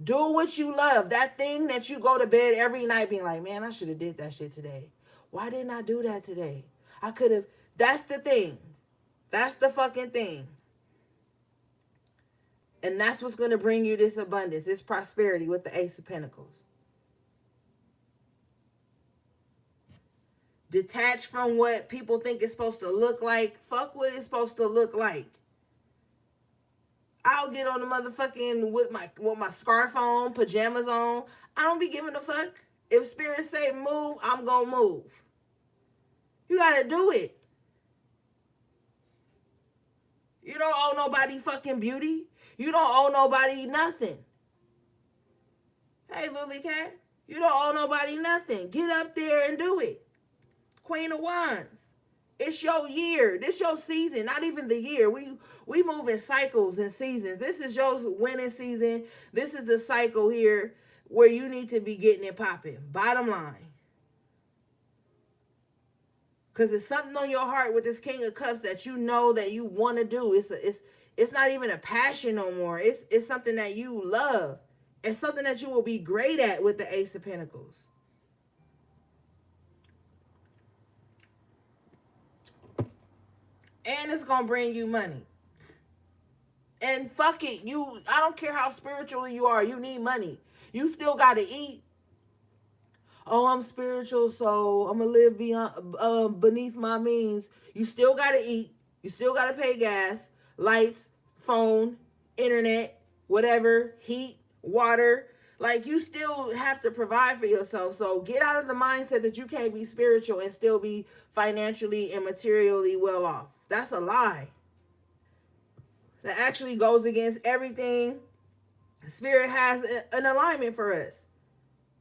Do what you love. That thing that you go to bed every night being like, man, I should have did that shit today. Why didn't I do that today? I could have. That's the thing. That's the fucking thing. And that's what's going to bring you this abundance, this prosperity with the Ace of Pentacles. Detach from what people think it's supposed to look like. Fuck what it's supposed to look like. I'll get on the motherfucking with my scarf on, pajamas on. I don't be giving a fuck. If spirit say move, I'm gonna move. You gotta do it. You don't owe nobody fucking beauty. You don't owe nobody nothing. Hey, Lily Cat, you don't owe nobody nothing. Get up there and do it. Queen of Wands. It's your year. This your season. Not even the year. We move in cycles and seasons. This is your winning season. This is the cycle here where you need to be getting it popping. Bottom line. Because it's something on your heart with this King of Cups that you know that you want to do. It's not even a passion no more. It's something that you love. It's something that you will be great at with the Ace of Pentacles. And it's going to bring you money. And fuck it. I don't care how spiritual you are. You need money. You still got to eat. Oh, I'm spiritual, so I'm going to live beyond, beneath my means. You still got to eat. You still got to pay gas, lights, phone, internet, whatever, heat, water. Like, you still have to provide for yourself. So get out of the mindset that you can't be spiritual and still be financially and materially well off. That's a lie. That actually goes against everything Spirit has an alignment for us.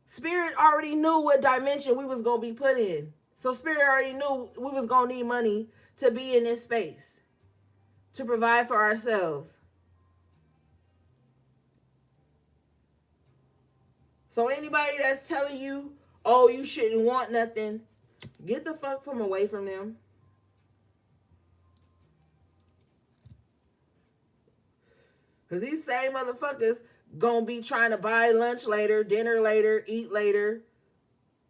Spirit already knew what dimension we was going to be put in. So Spirit already knew we was going to need money to be in this space, to provide for ourselves. So anybody that's telling you, oh, you shouldn't want nothing, get the fuck from away from them. Because these same motherfuckers gonna be trying to buy lunch later, dinner later, eat later.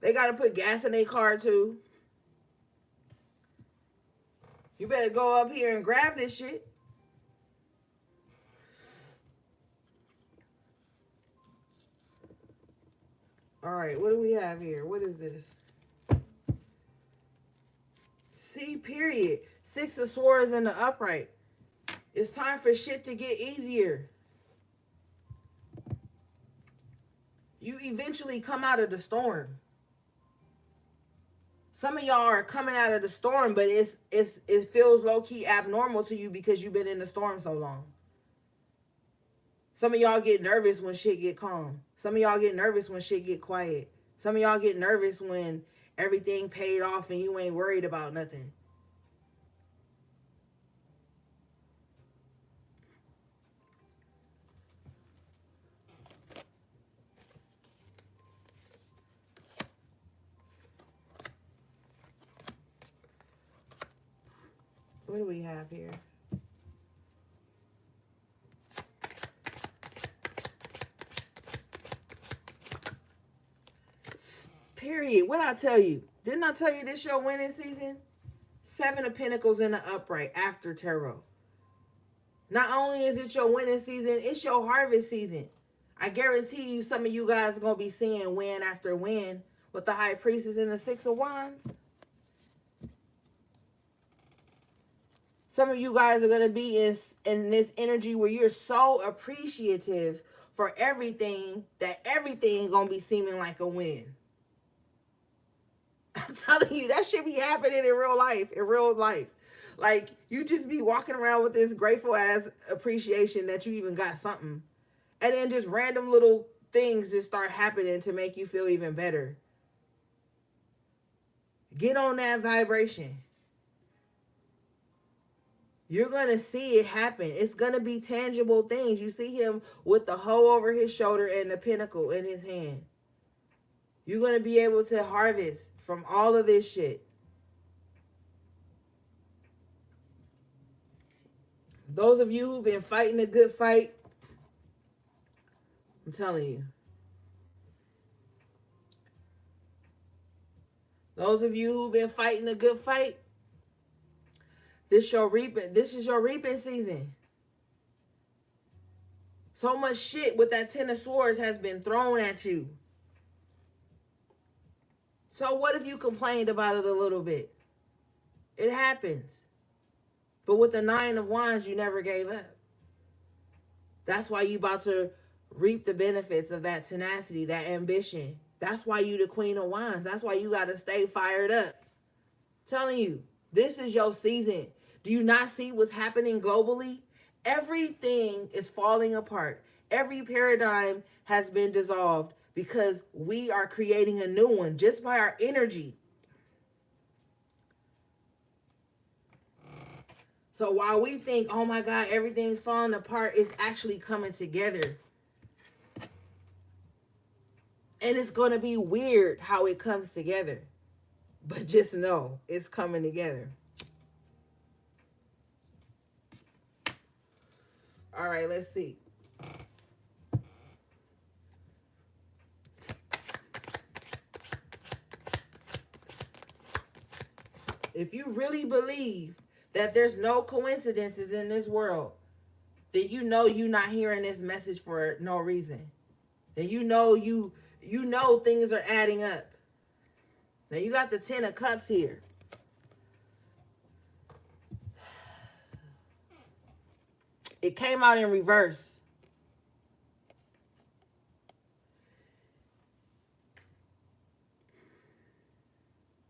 They gotta put gas in their car too. You better go up here and grab this shit. All right, what do we have here? What is this? C period. 6 of Swords in the upright. It's time for shit to get easier. You eventually come out of the storm. Some of y'all are coming out of the storm, but it feels low-key abnormal to you because you've been in the storm so long. Some of y'all get nervous when shit get calm. Some of y'all get nervous when shit get quiet. Some of y'all get nervous when everything paid off and you ain't worried about nothing. What do we have here? Period. What I tell you? Didn't I tell you this your winning season? 7 of Pentacles in the upright after tarot. Not only is it your winning season, it's your harvest season. I guarantee you some of you guys are going to be seeing win after win with the High Priestess and the 6 of Wands. Some of you guys are going to be in this energy where you're so appreciative for everything that everything going to be seeming like a win. I'm telling you, that shit be happening in real life. Like, you just be walking around with this grateful ass appreciation that you even got something. And then just random little things just start happening to make you feel even better. Get on that vibration. You're going to see it happen. It's going to be tangible things. You see him with the hoe over his shoulder and the pentacle in his hand. You're going to be able to harvest from all of this shit. Those of you who've been fighting a good fight, I'm telling you. Those of you who've been fighting a good fight, this is your reaping season. So much shit with that Ten of Swords has been thrown at you. So what if you complained about it a little bit? It happens. But with the Nine of Wands, you never gave up. That's why you about to reap the benefits of that tenacity, that ambition. That's why you the Queen of Wands. That's why you got to stay fired up. I'm telling you, this is your season. Do you not see what's happening globally? Everything is falling apart. Every paradigm has been dissolved because we are creating a new one just by our energy. So while we think, oh my God, everything's falling apart, it's actually coming together. And it's going to be weird how it comes together. But just know it's coming together. All right, let's see. If you really believe that there's no coincidences in this world, then you know you're not hearing this message for no reason. Then you know things are adding up. Now you got the Ten of Cups here. It came out in reverse.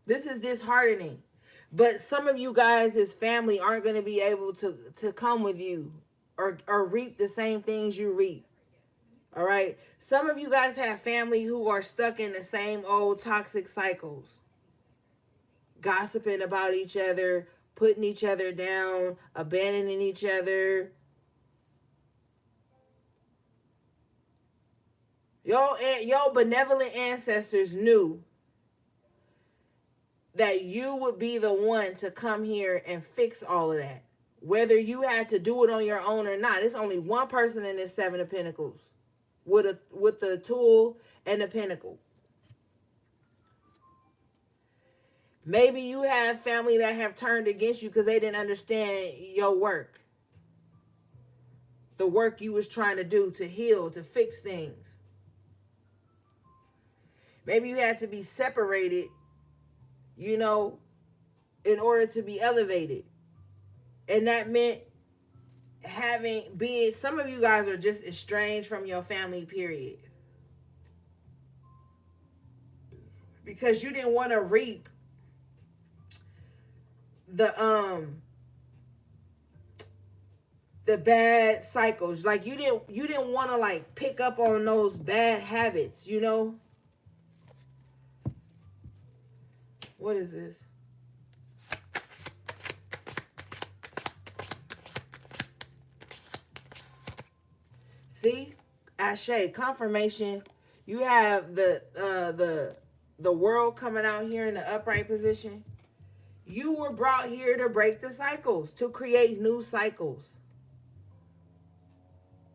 This is disheartening. But some of you guys as family aren't going to be able to come with you or reap the same things you reap. All right? Some of you guys have family who are stuck in the same old toxic cycles. Gossiping about each other, putting each other down, abandoning each other. Your benevolent ancestors knew that you would be the one to come here and fix all of that. Whether you had to do it on your own or not. It's only one person in this Seven of Pentacles with the tool and the pentacle. Maybe you have family that have turned against you because they didn't understand your work. The work you was trying to do to heal, to fix things. Maybe you had to be separated, in order to be elevated. And that meant some of you guys are just estranged from your family, period. Because you didn't want to reap the bad cycles. Like you didn't want to like pick up on those bad habits, What is this? See? Ashe, confirmation. You have the world coming out here in the upright position. You were brought here to break the cycles, to create new cycles.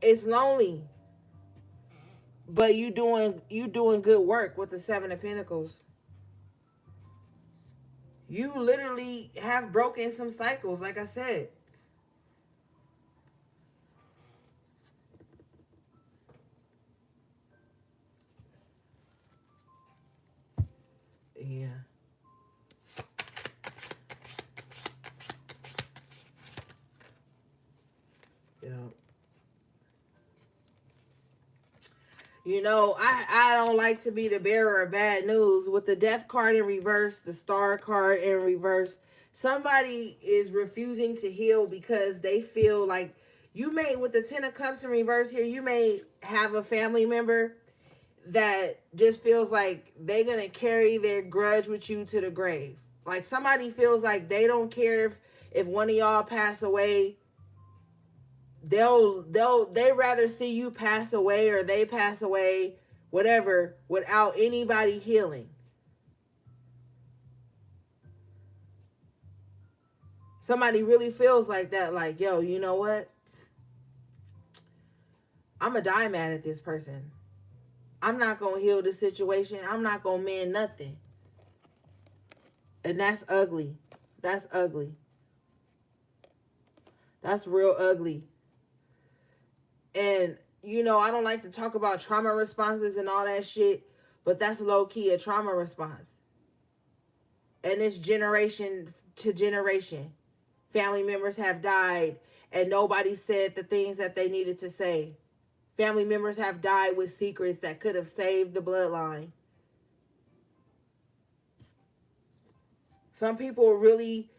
It's lonely. But you doing good work with the Seven of Pentacles. You literally have broken some cycles, like I said. Yeah. Yeah. I don't like to be the bearer of bad news. With the Death card in reverse, the Star card in reverse, somebody is refusing to heal because they feel like with the Ten of Cups in reverse here, you may have a family member that just feels like they're going to carry their grudge with you to the grave. Like somebody feels like they don't care if one of y'all pass away. They rather see you pass away or they pass away, whatever, without anybody healing. Somebody really feels like that, like, yo, you know what? I'm going to die mad at this person. I'm not going to heal the situation. I'm not going to mend nothing. And that's ugly. That's ugly. That's real ugly. And, you know, I don't like to talk about trauma responses and all that shit, but that's low-key a trauma response. And it's generation to generation. Family members have died, and nobody said the things that they needed to say. Family members have died with secrets that could have saved the bloodline. Some people really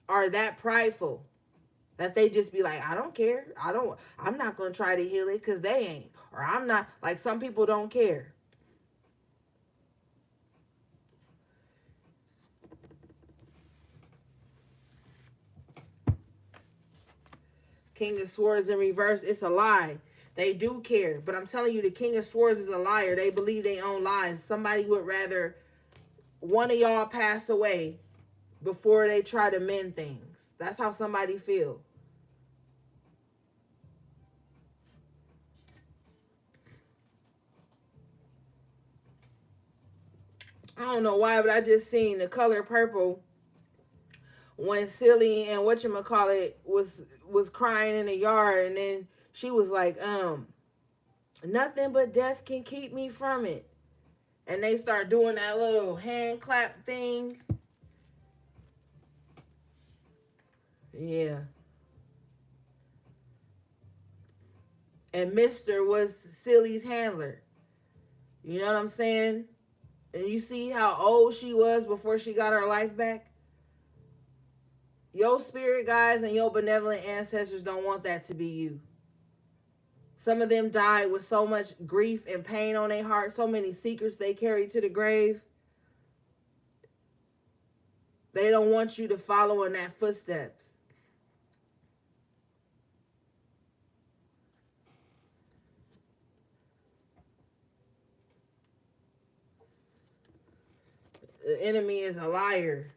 are that prideful that they just be like, I don't care. I'm not going to try to heal it because they ain't. Or I'm not, like, some people don't care. King of Swords in reverse, it's a lie. They do care. But I'm telling you, the King of Swords is a liar. They believe they own lies. Somebody would rather one of y'all pass away before they try to mend things. That's how somebody feel. I don't know why, but I just seen the color purple when Silly and whatchamacallit was crying in the yard, and then she was like, nothing but death can keep me from it. And they start doing that little hand clap thing. Yeah. And Mr. was Silly's handler. You know what I'm saying? And you see how old she was before she got her life back? Your spirit guides and your benevolent ancestors don't want that to be you. Some of them died with so much grief and pain on their heart, so many secrets they carried to the grave. They don't want you to follow in that footsteps. The enemy is a liar,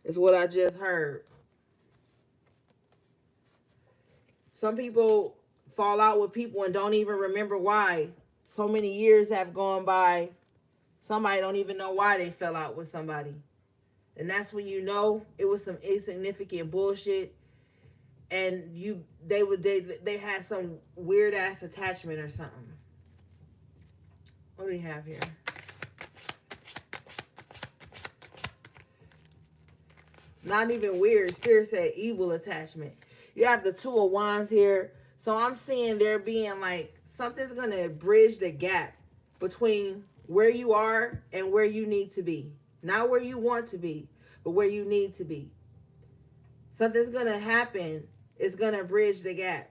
is what I just heard. Some people fall out with people and don't even remember why. So many years have gone by. Somebody don't even know why they fell out with somebody. And that's when you know it was some insignificant bullshit, and they had some weird ass attachment or something. What do we have here? Not even weird. Spirit said evil attachment. You have the Two of Wands here. So I'm seeing there being like something's going to bridge the gap between where you are and where you need to be. Not where you want to be, but where you need to be. Something's going to happen. It's going to bridge the gap.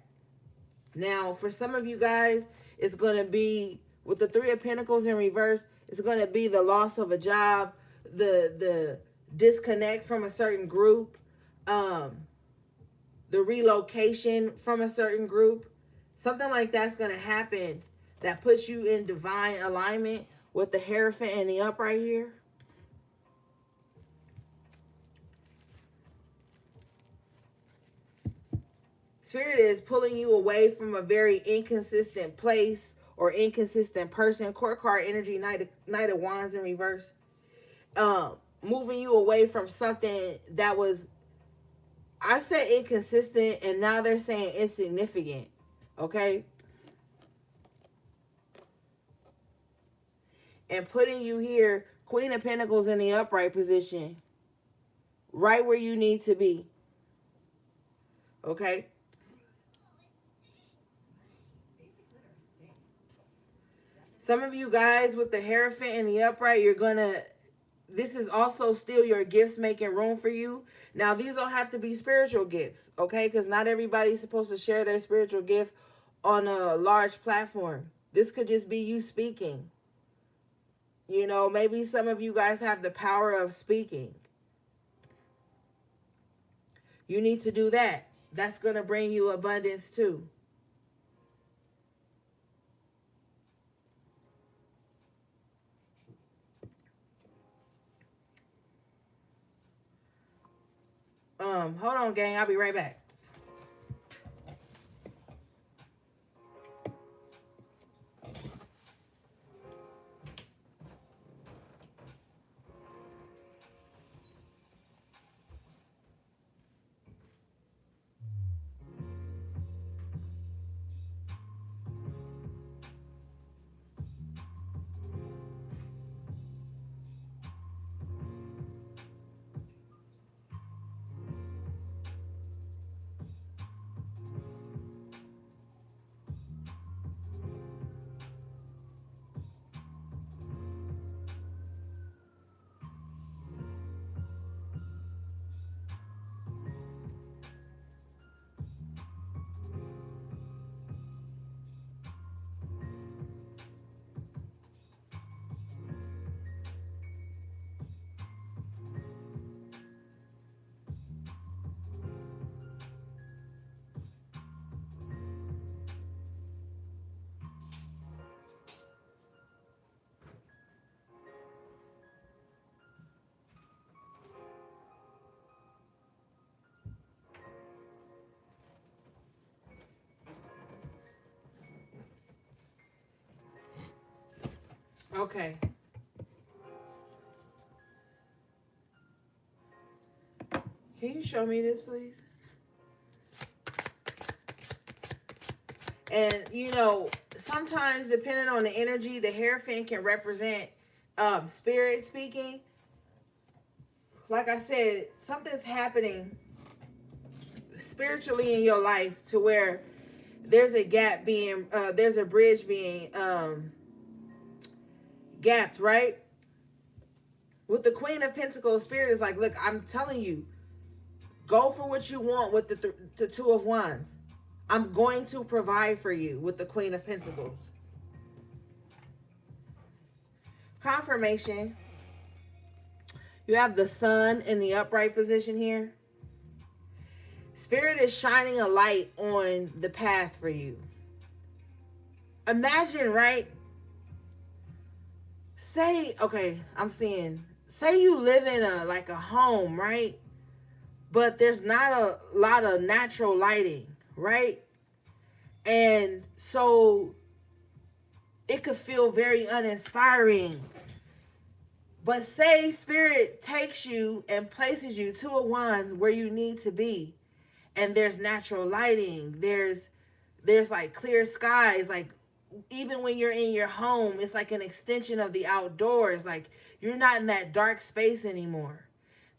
Now, for some of you guys, it's going to be with the Three of Pentacles in reverse. It's going to be the loss of a job, the disconnect from a certain group, the relocation from a certain group. Something like that's going to happen that puts you in divine alignment with the Hierophant and the upright here. Spirit is pulling you away from a very inconsistent place or inconsistent person. Court card energy, Knight of Wands in reverse. Moving you away from something that was, I said inconsistent, and now they're saying insignificant. Okay? And putting you here, Queen of Pentacles in the upright position. Right where you need to be. Okay? Some of you guys with the Hierophant and the upright, you're going to, this is also still your gifts making room for you. Now, these don't have to be spiritual gifts, okay? Because not everybody's supposed to share their spiritual gift on a large platform. This could just be you speaking. You know, maybe some of you guys have the power of speaking. You need to do that. That's going to bring you abundance too. Hold on, gang. I'll be right back. Okay. Can you show me this, please? And, you know, sometimes depending on the energy, the Hierophant can represent spirit speaking. Like I said, something's happening spiritually in your life to where there's a gap being, there's a bridge being gapped, right? With the Queen of Pentacles, Spirit is like, look, I'm telling you, go for what you want with the Two of Wands. I'm going to provide for you with the Queen of Pentacles. Confirmation. You have the Sun in the upright position here. Spirit is shining a light on the path for you. Imagine, right? Say, okay, I'm seeing, say you live in a home, right? But there's not a lot of natural lighting, right? And so it could feel very uninspiring. But say Spirit takes you and places you Two of Wands where you need to be. And there's natural lighting. There's like clear skies. Like even when you're in your home, it's like an extension of the outdoors. Like you're not in that dark space anymore.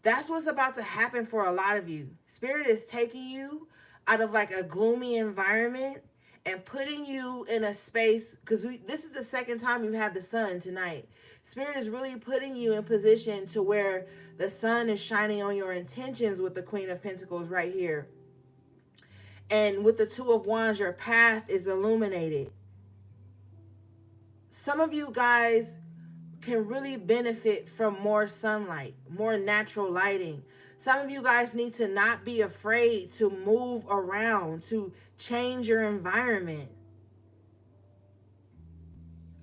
That's what's about to happen for a lot of you. Spirit is taking you out of like a gloomy environment and putting you in a space, because this is the second time you've had the Sun tonight. Spirit is really putting you in position to where the sun is shining on your intentions with the Queen of Pentacles right here. And with the Two of Wands, your path is illuminated. Some of you guys can really benefit from more sunlight, more natural lighting. Some of you guys need to not be afraid to move around, to change your environment.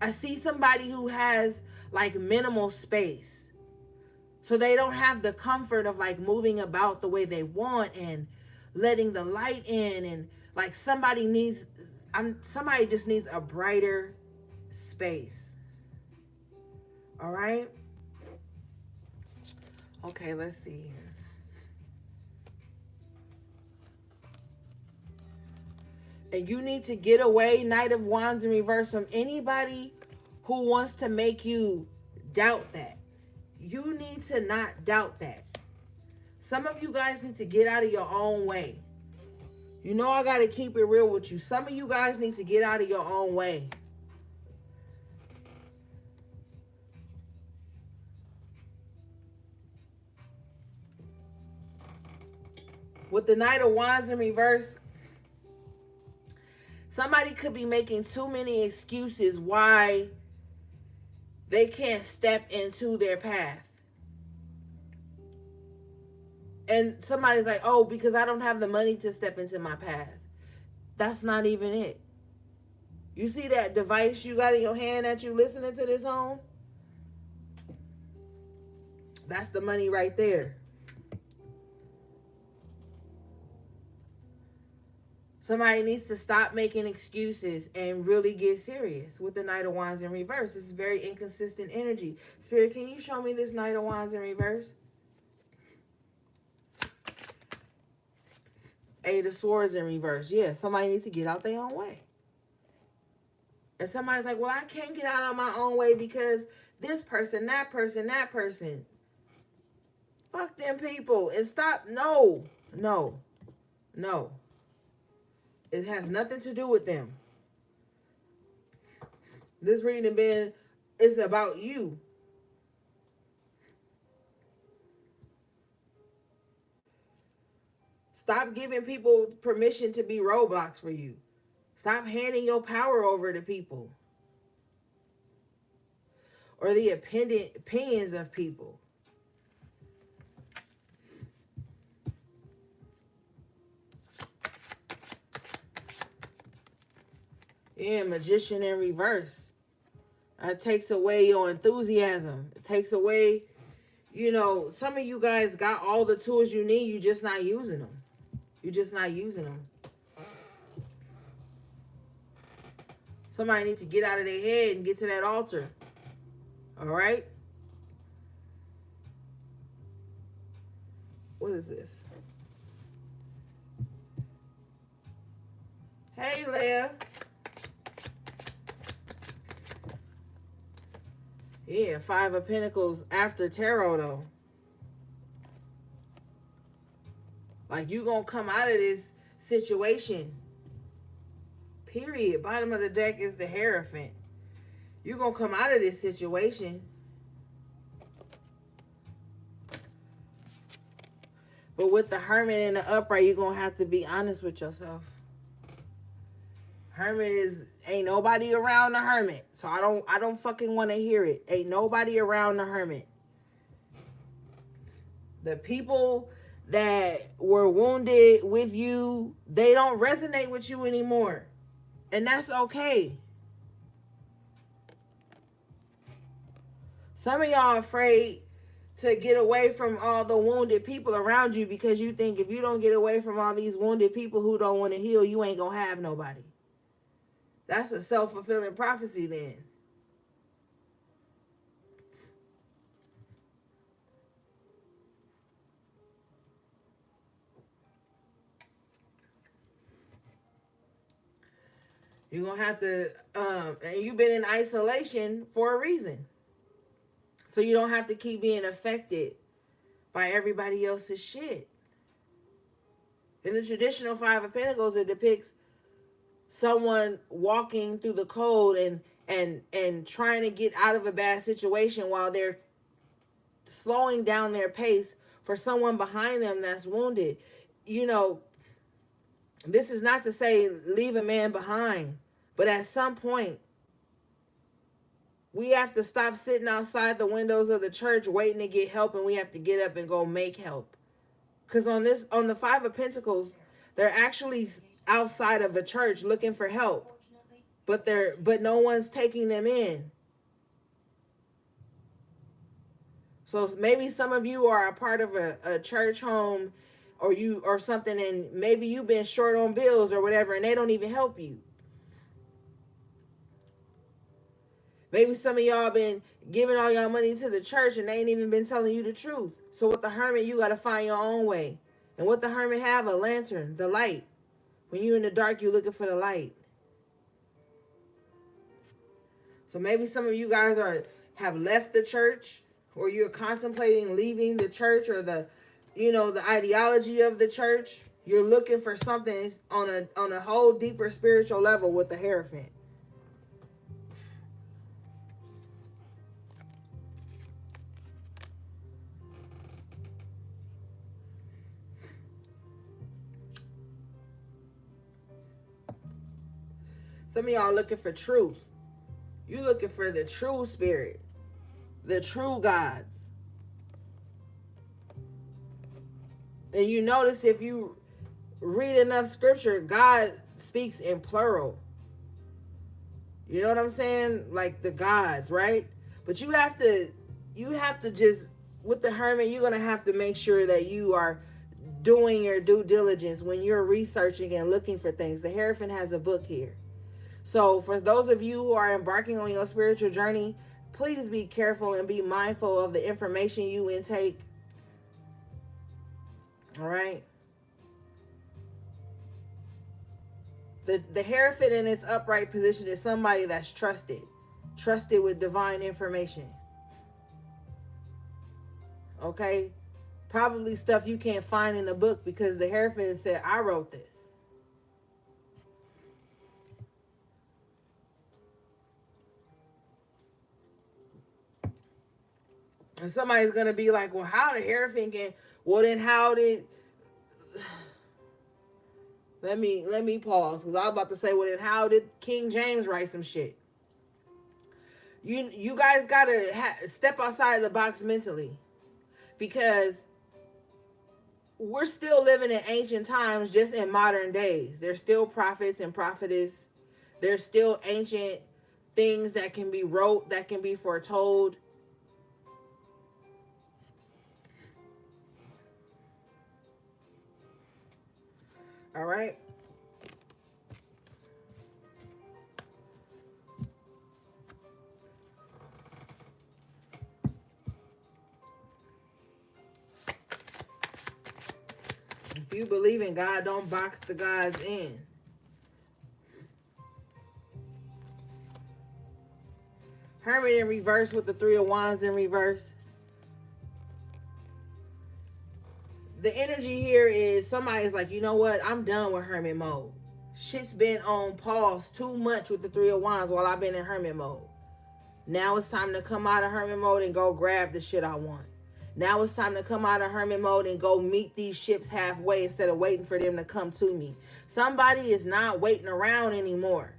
I see somebody who has like minimal space. So they don't have the comfort of like moving about the way they want and letting the light in, and like somebody just needs a brighter space. All right. Okay, let's see here. And you need to get away, Knight of Wands in reverse, from anybody who wants to make you doubt that. You need to not doubt that. Some of you guys need to get out of your own way. You know, I got to keep it real with you. Some of you guys need to get out of your own way. With the Knight of Wands in reverse, somebody could be making too many excuses why they can't step into their path. And somebody's like, oh, because I don't have the money to step into my path. That's not even it. You see that device you got in your hand that you listening to this on? That's the money right there. Somebody needs to stop making excuses and really get serious with the Knight of Wands in reverse. This is very inconsistent energy. Spirit, can you show me this Knight of Wands in reverse? Eight of Swords in reverse. Yeah, somebody needs to get out their own way. And somebody's like, well, I can't get out of my own way because this person, that person, that person. Fuck them people. And stop. No. It has nothing to do with them. This reading is about you. Stop giving people permission to be roadblocks for you. Stop handing your power over to people. Or the opinions of people. Yeah, Magician in reverse. It takes away your enthusiasm. It takes away, you know, some of you guys got all the tools you need. You're just not using them. Somebody needs to get out of their head and get to that altar. All right. What is this? Hey, Leah. Yeah, Five of Pentacles after tarot, though. Like, you gonna come out of this situation. Period. Bottom of the deck is the Hierophant. You gonna come out of this situation. But with the Hermit and the upright, you're gonna have to be honest with yourself. Hermit ain't nobody around the Hermit. So I don't fucking want to hear it. Ain't nobody around the Hermit. The people that were wounded with you, they don't resonate with you anymore. And that's okay. Some of y'all afraid to get away from all the wounded people around you because you think if you don't get away from all these wounded people who don't want to heal, you ain't gonna have nobody. That's a self-fulfilling prophecy then. You're going to have to, and you've been in isolation for a reason. So you don't have to keep being affected by everybody else's shit. In the traditional Five of Pentacles, it depicts someone walking through the cold and trying to get out of a bad situation while they're slowing down their pace for someone behind them that's wounded. You know, this is not to say leave a man behind, but at some point, we have to stop sitting outside the windows of the church waiting to get help, and we have to get up and go make help. Because on the Five of Pentacles, they're actually outside of a church looking for help, but no one's taking them in. So maybe some of you are a part of a church home or something, and maybe you've been short on bills or whatever, and they don't even help you. Maybe some of y'all been giving all y'all money to the church and they ain't even been telling you the truth. So with the Hermit, you got to find your own way. And what the Hermit have? A lantern, the light. When you're in the dark, you're looking for the light. So maybe some of you guys have left the church, or you're contemplating leaving the church, or the ideology of the church. You're looking for something on a whole deeper spiritual level with the Hierophant. Some of y'all looking for truth. You looking for the true spirit, the true gods. And you notice if you read enough scripture, God speaks in plural. You know what I'm saying? Like the gods, right? But you have to just, with the Hermit, you're going to have to make sure that you are doing your due diligence when you're researching and looking for things. The Hierophant has a book here. So for those of you who are embarking on your spiritual journey, please be careful and be mindful of the information you intake. All right. The Hierophant in its upright position is somebody that's trusted with divine information. Okay. Probably stuff you can't find in a book because the Hierophant said, I wrote this. And somebody's going to be like, well, how the Hierophant can... Well, then how did... Let me pause, because I was about to say, well, then how did King James write some shit? You guys got to step outside the box mentally, because we're still living in ancient times, just in modern days. There's still prophets and prophetess. There's still ancient things that can be wrote, that can be foretold. All right. you believe in God, don't box the gods in. Hermit in reverse with the Three of Wands in reverse. The energy here is somebody's like, you know what? I'm done with hermit mode. Shit's been on pause too much with the Three of Wands while I've been in hermit mode. Now it's time to come out of hermit mode and go grab the shit I want. Now it's time to come out of hermit mode and go meet these ships halfway instead of waiting for them to come to me. Somebody is not waiting around anymore.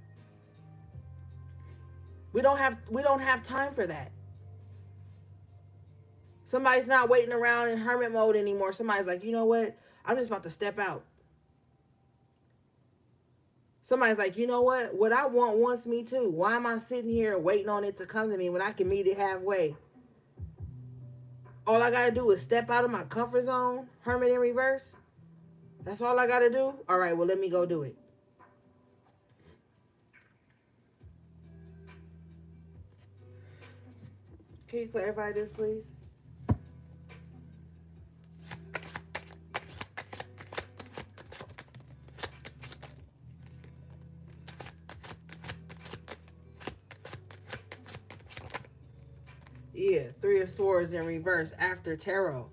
We don't have time for that. Somebody's not waiting around in hermit mode anymore. Somebody's like, you know what? I'm just about to step out. Somebody's like, you know what? What I want wants me too. Why am I sitting here waiting on it to come to me when I can meet it halfway? All I got to do is step out of my comfort zone, hermit in reverse. That's all I got to do? All right, well, let me go do it. Can you clarify this, please? Yeah, Three of Swords in reverse after tarot.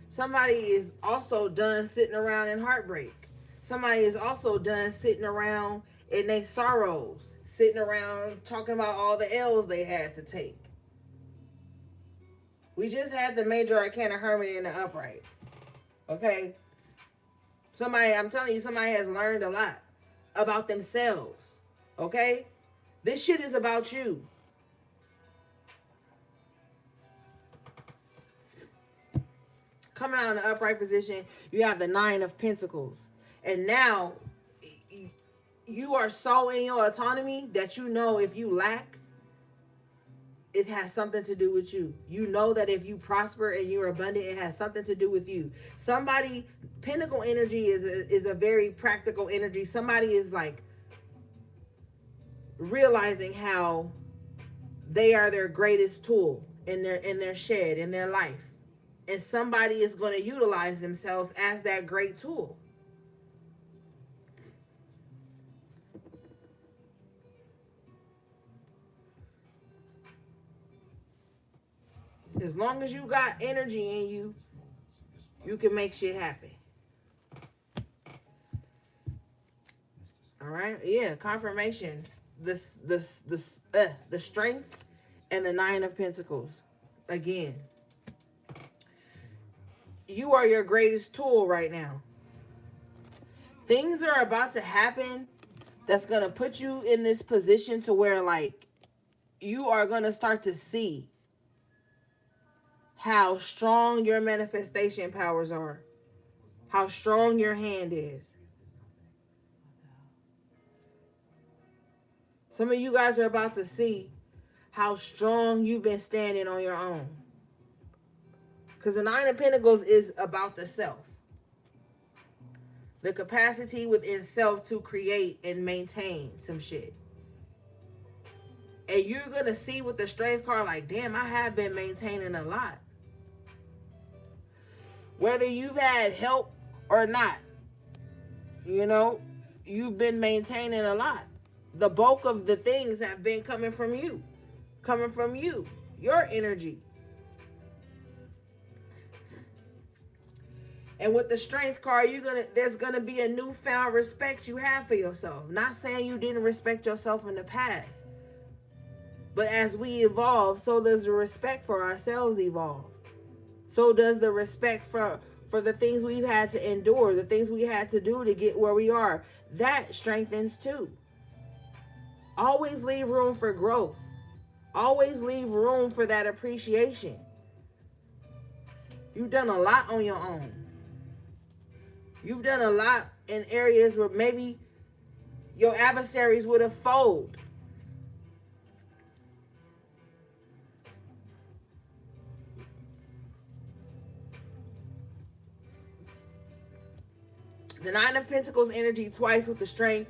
Somebody is also done sitting around in heartbreak. Somebody is also done sitting around in their sorrows, sitting around talking about all the L's they had to take. We just had the Major Arcana Hermit in the upright. Okay? Somebody, I'm telling you, somebody has learned a lot about themselves. Okay? This shit is about you. Coming out in the upright position, you have the Nine of Pentacles. And now, you are so in your autonomy that you know if you lack, it has something to do with you. You know that if you prosper and you're abundant, it has something to do with you. Somebody, Pentacle energy is a very practical energy. Somebody is like realizing how they are their greatest tool in their shed, in their life. And somebody is going to utilize themselves as that great tool. As long as you got energy in you, you can make shit happen. All right? Yeah, confirmation. The strength and the Nine of Pentacles. Again. You are your greatest tool right now. Things are about to happen that's going to put you in this position to where, like, you are going to start to see how strong your manifestation powers are. How strong your hand is. Some of you guys are about to see how strong you've been standing on your own. Because the Nine of Pentacles is about the self. The capacity within self to create and maintain some shit. And you're going to see with the Strength card, like, damn, I have been maintaining a lot. Whether you've had help or not, you know, you've been maintaining a lot. The bulk of the things have been coming from you. Coming from you. Your energy. And with the Strength card, there's gonna be a newfound respect you have for yourself. Not saying you didn't respect yourself in the past. But as we evolve, so does the respect for ourselves evolve. So does the respect for the things we've had to endure, the things we had to do to get where we are. That strengthens too. Always leave room for growth. Always leave room for that appreciation. You've done a lot on your own. You've done a lot in areas where maybe your adversaries would have folded. The Nine of Pentacles energy twice with the Strength.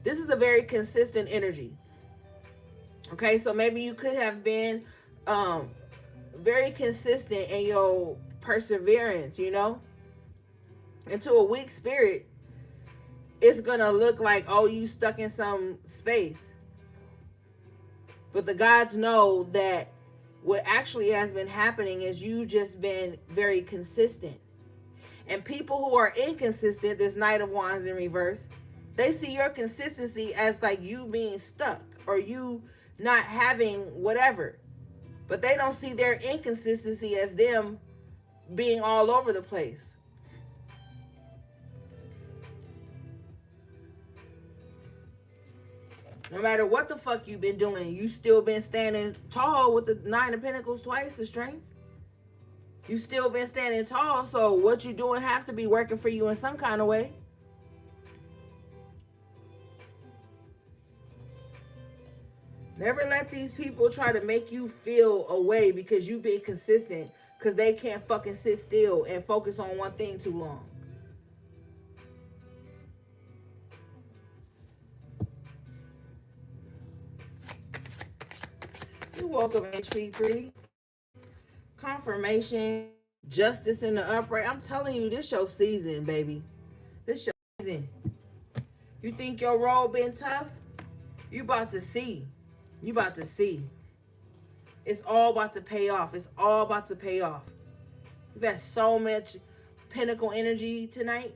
This is a very consistent energy. Okay, so maybe you could have been very consistent in your perseverance, you know? And to a weak spirit, it's going to look like, oh, you stuck in some space. But the gods know that what actually has been happening is you just been very consistent. And people who are inconsistent, this Knight of Wands in reverse, they see your consistency as like you being stuck or you not having whatever. But they don't see their inconsistency as them being all over the place. No matter what the fuck you been doing, you still been standing tall with the Nine of Pentacles twice the strength. You still been standing tall, so what you doing have to be working for you in some kind of way. Never let these people try to make you feel away because you've been consistent, because they can't fucking sit still and focus on one thing too long. You're welcome, HP3. Confirmation, justice in the upright. I'm telling you, this your season, baby. This your season. You think your role been tough? You about to see. You about to see. It's all about to pay off. It's all about to pay off. You've had so much pinnacle energy tonight.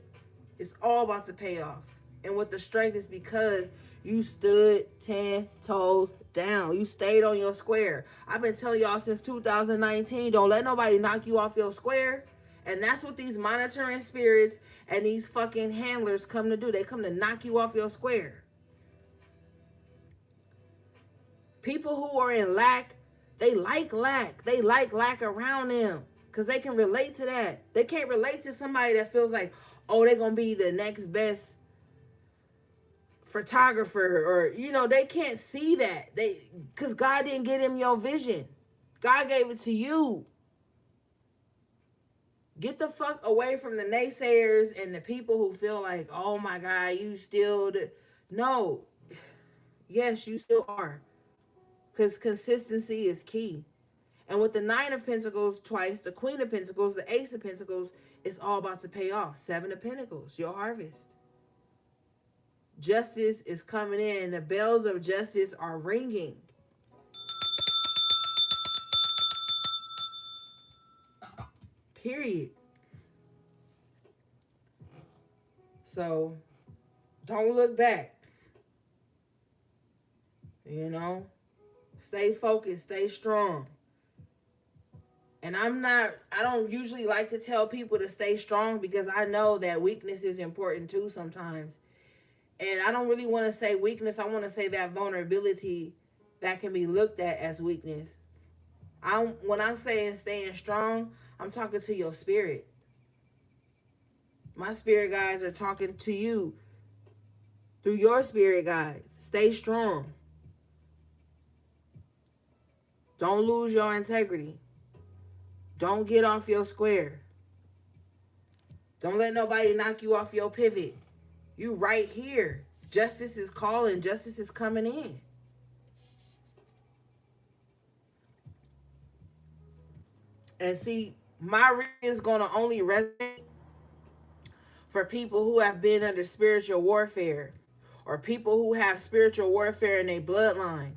It's all about to pay off. And with the strength is because you stood 10 toes down. You stayed on your square. I've been telling y'all since 2019, don't let nobody knock you off your square. And that's what these monitoring spirits and these fucking handlers come to do. They come to knock you off your square. People who are in lack, they like lack. They like lack around them because they can relate to that. They can't relate to somebody that feels like, oh, they're going to be the next best photographer, or, you know, they can't see that. Because God didn't give them your vision. God gave it to you. Get the fuck away from the naysayers and the people who feel like, oh my God, you still... No. Yes, you still are. Because consistency is key. And with the Nine of Pentacles twice, the Queen of Pentacles, the Ace of Pentacles, it's all about to pay off. Seven of Pentacles, your harvest. Justice is coming in. The bells of justice are ringing. Period. So, don't look back. You know? Stay focused. Stay strong. And I don't usually like to tell people to stay strong because I know that weakness is important too sometimes. And I don't really want to say weakness. I want to say that vulnerability that can be looked at as weakness. When I'm saying staying strong, I'm talking to your spirit. My spirit guides are talking to you through your spirit guides. Stay strong. Don't lose your integrity. Don't get off your square. Don't let nobody knock you off your pivot. You right here. Justice is calling. Justice is coming in. And see, my reading is going to only resonate for people who have been under spiritual warfare or people who have spiritual warfare in their bloodline.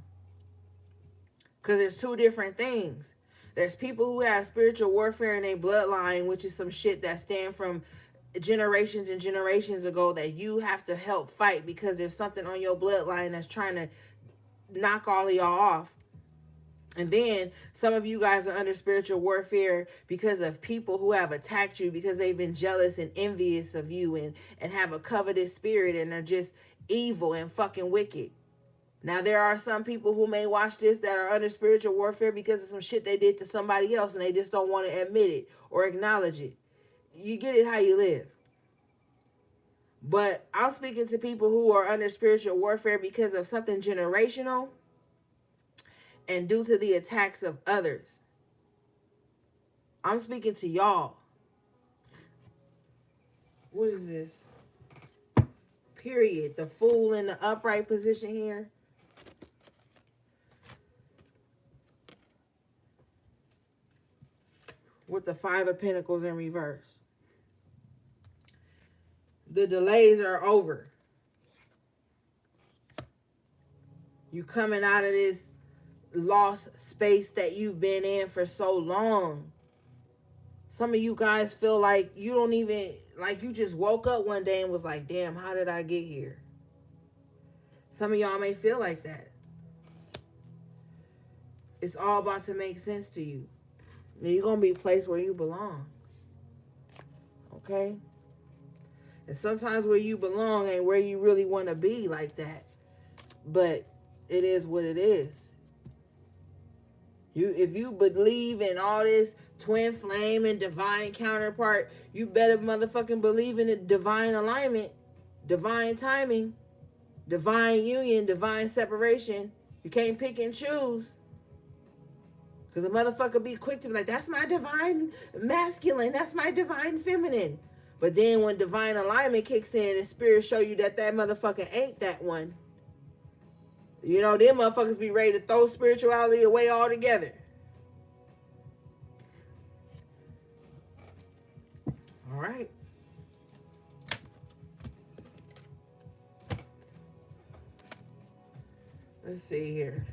Because there's two different things. There's people who have spiritual warfare in their bloodline, which is some shit that stem from generations and generations ago that you have to help fight because there's something on your bloodline that's trying to knock all of y'all off. And then some of you guys are under spiritual warfare because of people who have attacked you because they've been jealous and envious of you and have a covetous spirit and are just evil and fucking wicked. Now, there are some people who may watch this that are under spiritual warfare because of some shit they did to somebody else and they just don't want to admit it or acknowledge it. You get it how you live. But I'm speaking to people who are under spiritual warfare because of something generational and due to the attacks of others. I'm speaking to y'all. What is this? Period. The Fool in the upright position here. With the Five of Pentacles in reverse. The delays are over. You coming out of this lost space that you've been in for so long. Some of you guys feel like you don't even, like you just woke up one day and was like, damn, how did I get here? Some of y'all may feel like that. It's all about to make sense to you. You're going to be a place where you belong. Okay? And sometimes where you belong ain't where you really want to be like that. But it is what it is. If you believe in all this twin flame and divine counterpart, you better motherfucking believe in the divine alignment, divine timing, divine union, divine separation. You can't pick and choose. Because a motherfucker be quick to be like, that's my divine masculine, that's my divine feminine. But then when divine alignment kicks in and spirit show you that motherfucker ain't that one, you know, them motherfuckers be ready to throw spirituality away altogether. All right. Let's see here.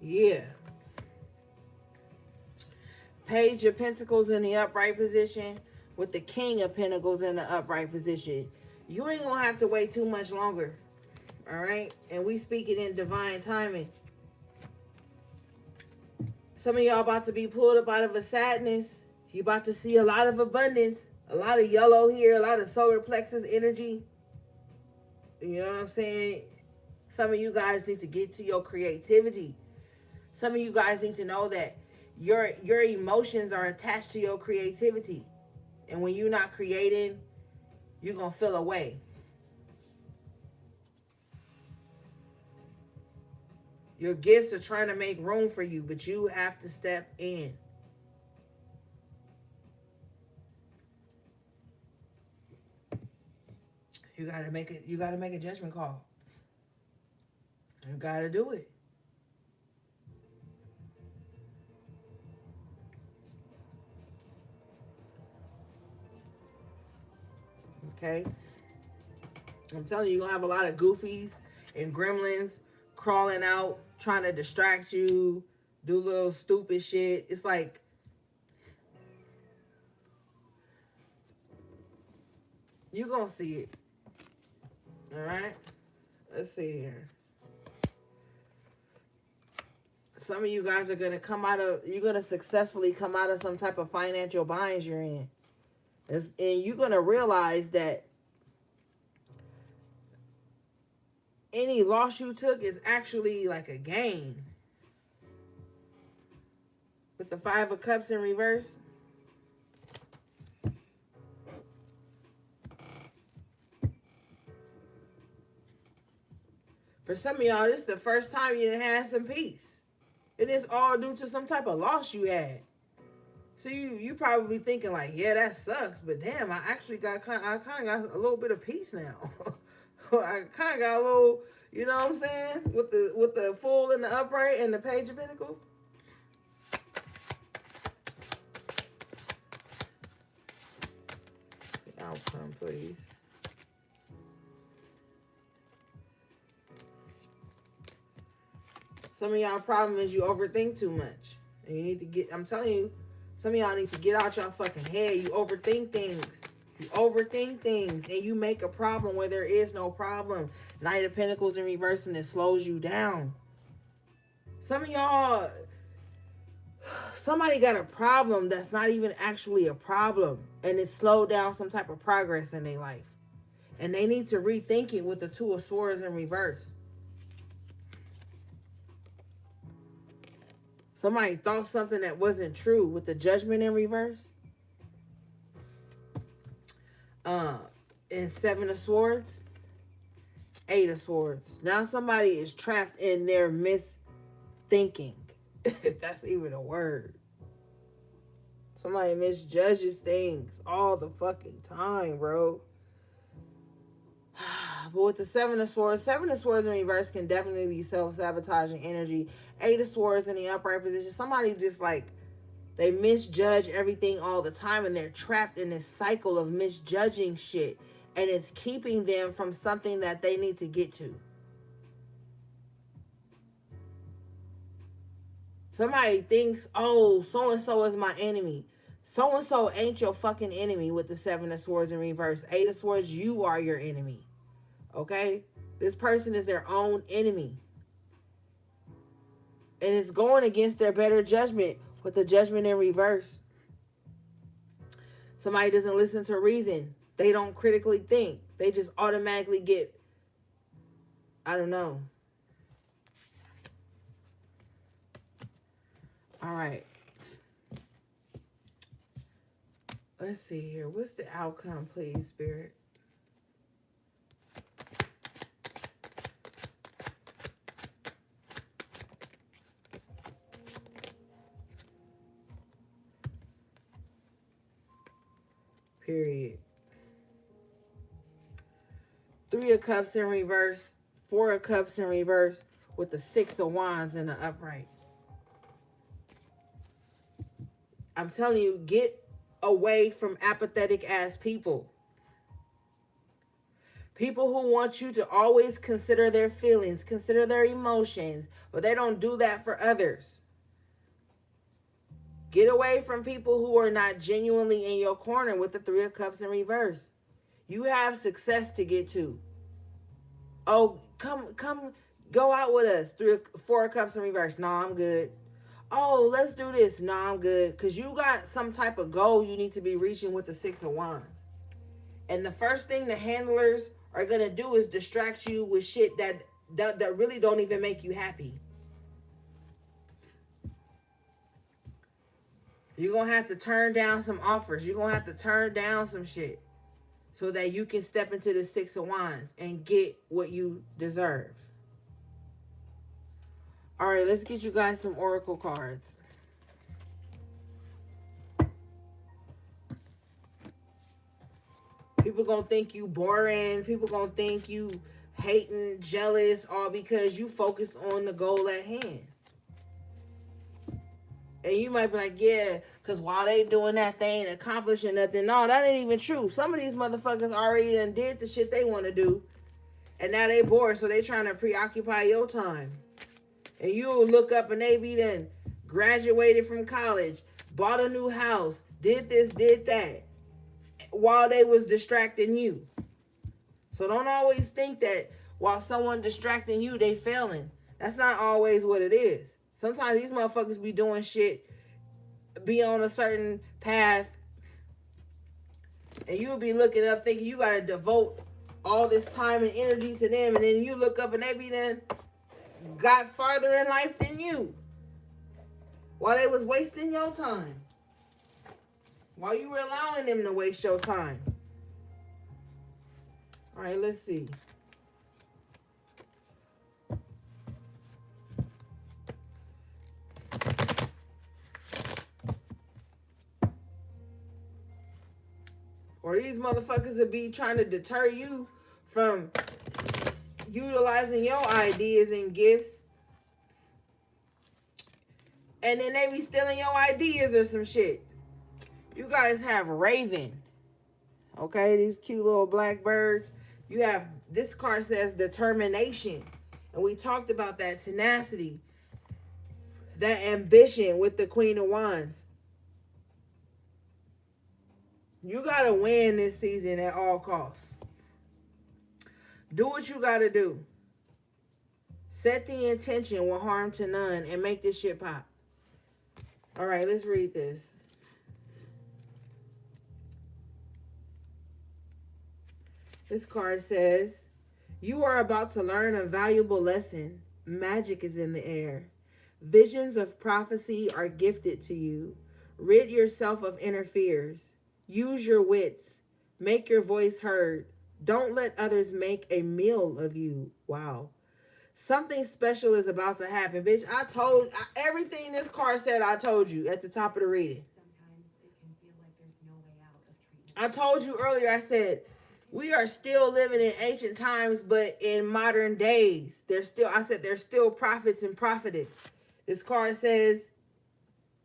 Yeah. Page of Pentacles in the upright position with the King of Pentacles in the upright position. You ain't gonna have to wait too much longer. All right? And we speak it in divine timing. Some of y'all about to be pulled up out of a sadness. You about to see a lot of abundance. A lot of yellow here. A lot of solar plexus energy. You know what I'm saying? Some of you guys need to get to your creativity. Some of you guys need to know that your emotions are attached to your creativity. And when you're not creating, you're going to feel away. Your gifts are trying to make room for you, but you have to step in. You gotta make a judgment call. You gotta do it. Okay? I'm telling you, you're gonna have a lot of goofies and gremlins crawling out, trying to distract you, do little stupid shit. It's like, you're gonna see it. All right? Let's see here. Some of you guys are going to you're going to successfully come out of some type of financial binds you're in. And you're going to realize that any loss you took is actually like a gain. With the Five of Cups in reverse. For some of y'all, this is the first time you done had some peace. It is all due to some type of loss you had. So you probably thinking like, yeah, that sucks, but damn, I kind of got a little bit of peace now. I kind of got a little, you know what I'm saying, with the Fool and the upright and the Page of Pentacles. The outcome, please. Some of y'all problem is you overthink too much. And you need to get, I'm telling you, some of y'all need to get out your fucking head. You overthink things. You overthink things. And you make a problem where there is no problem. Knight of Pentacles in reverse, and it slows you down. Some of y'all, somebody got a problem that's not even actually a problem. And it slowed down some type of progress in their life. And they need to rethink it with the Two of Swords in reverse. Somebody thought something that wasn't true with the Judgment in reverse. Uh, and Seven of Swords, Eight of Swords. Now somebody is trapped in their misthinking, if that's even a word. Somebody misjudges things all the fucking time, bro. But with the Seven of Swords in reverse can definitely be self-sabotaging energy. Eight of Swords in the upright position. Somebody just like, they misjudge everything all the time and they're trapped in this cycle of misjudging shit. And it's keeping them from something that they need to get to. Somebody thinks, oh, so-and-so is my enemy. So-and-so ain't your fucking enemy with the Seven of Swords in reverse. Eight of Swords, you are your enemy. Okay? This person is their own enemy. And it's going against their better judgment with the Judgment in reverse. Somebody doesn't listen to reason. They don't critically think. They just automatically get, I don't know. All right. Let's see here. What's the outcome, please, Spirit? Period. Three of Cups in reverse. Four of Cups in reverse with the Six of Wands in the upright. I'm telling you, get away from apathetic ass people. People who want you to always consider their feelings, consider their emotions, but they don't do that for others. Get away from people who are not genuinely in your corner with the Three of Cups in reverse. You have success to get to. Oh, come, go out with us. Four of Cups in reverse. No, I'm good. Oh, let's do this. No, I'm good. Because you got some type of goal you need to be reaching with the Six of Wands. And the first thing the handlers are going to do is distract you with shit that really don't even make you happy. You're going to have to turn down some offers. You're going to have to turn down some shit so that you can step into the Six of Wands and get what you deserve. All right, let's get you guys some oracle cards. People gonna think you boring. People gonna think you hating, jealous, all because you focus on the goal at hand. And you might be like, yeah, because while they doing that, they ain't accomplishing nothing. No, that ain't even true. Some of these motherfuckers already done did the shit they want to do. And now they bored, so they trying to preoccupy your time. And you'll look up and they be done graduated from college, bought a new house, did this, did that, while they was distracting you. So don't always think that while someone distracting you, they failing. That's not always what it is. Sometimes these motherfuckers be doing shit, be on a certain path, and you'll be looking up thinking you gotta devote all this time and energy to them, and then you look up and they be done got farther in life than you while they was wasting your time, while you were allowing them to waste your time. All right, let's see. Or these motherfuckers will be trying to deter you from utilizing your ideas and gifts. And then they be stealing your ideas or some shit. You guys have Raven. Okay, these cute little black birds. You have, this card says determination. And we talked about that tenacity, that ambition with the Queen of Wands. You got to win this season at all costs. Do what you got to do. Set the intention with harm to none and make this shit pop. All right, let's read this. This card says, you are about to learn a valuable lesson. Magic is in the air. Visions of prophecy are gifted to you. Rid yourself of inner fears. Use your wits. Make your voice heard. Don't let others make a meal of you. Wow. Something special is about to happen, bitch. Everything this card said. I told you at the top of the reading. I told you earlier. I said we are still living in ancient times, but in modern days, there's still prophets and prophetess. This card says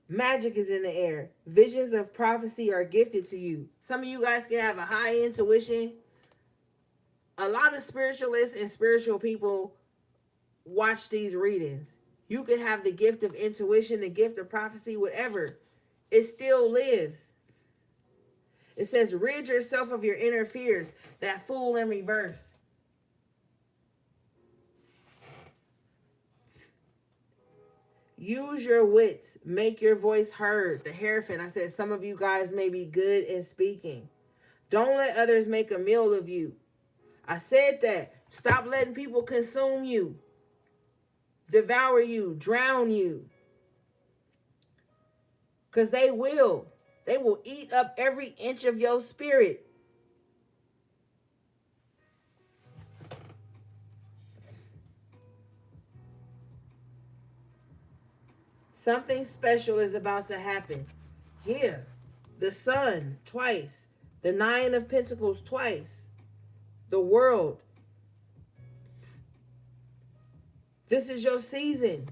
magic is in the air. Visions of prophecy are gifted to you. Some of you guys can have a high intuition. A lot of spiritualists and spiritual people watch these readings. You could have the gift of intuition, the gift of prophecy, whatever. It still lives. It says, rid yourself of your inner fears. That fool in reverse. Use your wits. Make your voice heard. The Hierophant. I said some of you guys may be good in speaking. Don't let others make a meal of you. I said that. Stop letting people consume you, devour you, drown you. Because they will. They will eat up every inch of your spirit. Something special is about to happen. Yeah. The Sun twice. The Nine of Pentacles twice. The World. This is your season.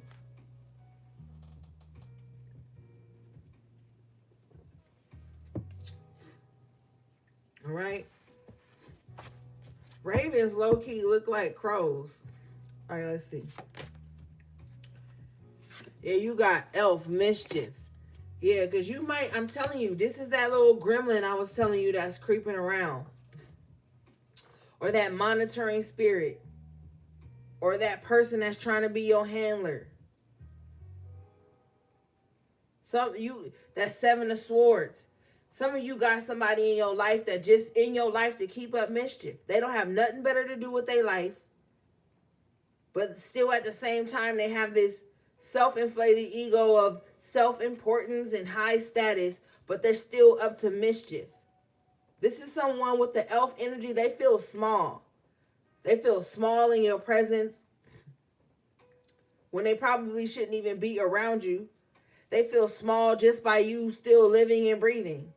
All right. Ravens low-key look like crows. All right, let's see. Yeah, you got elf mischief. Yeah, because you might, I'm telling you, this is that little gremlin I was telling you that's creeping around. Or that monitoring spirit. Or that person that's trying to be your handler. That Seven of Swords. Some of you got somebody in your life that just in your life to keep up mischief. They don't have nothing better to do with their life. But still at the same time, they have this self-inflated ego of self-importance and high status, but they're still up to mischief. This is someone with the elf energy. They feel small. They feel small in your presence when they probably shouldn't even be around you. They feel small just by you still living and breathing.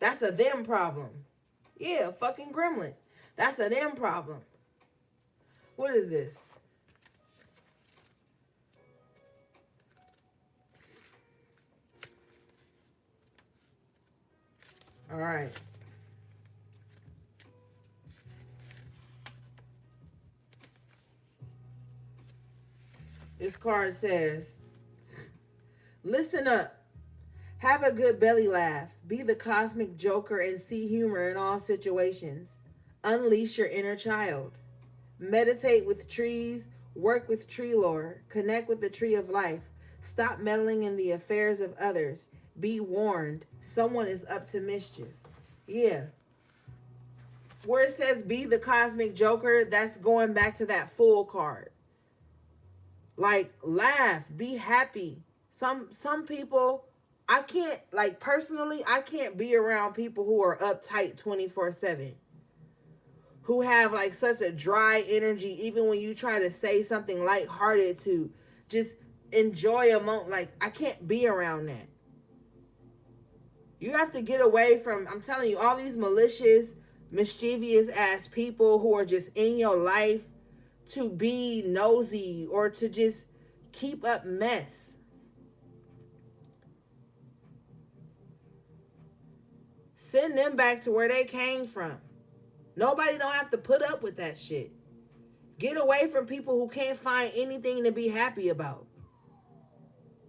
That's a them problem. Yeah, fucking gremlin. That's a them problem. What is this? All right. This card says, listen up. Have a good belly laugh. Be the cosmic joker and see humor in all situations. Unleash your inner child. Meditate with trees. Work with tree lore. Connect with the tree of life. Stop meddling in the affairs of others. Be warned. Someone is up to mischief. Yeah. Where it says be the cosmic joker, that's going back to that Fool card. Like, laugh. Be happy. Some people, I can't, like, personally, I can't be around people who are uptight 24/7. Who have, like, such a dry energy, even when you try to say something lighthearted to just enjoy a moment. Like, I can't be around that. You have to get away from, I'm telling you, all these malicious, mischievous ass people who are just in your life to be nosy or to just keep up mess. Send them back to where they came from. Nobody don't have to put up with that shit. Get away from people who can't find anything to be happy about.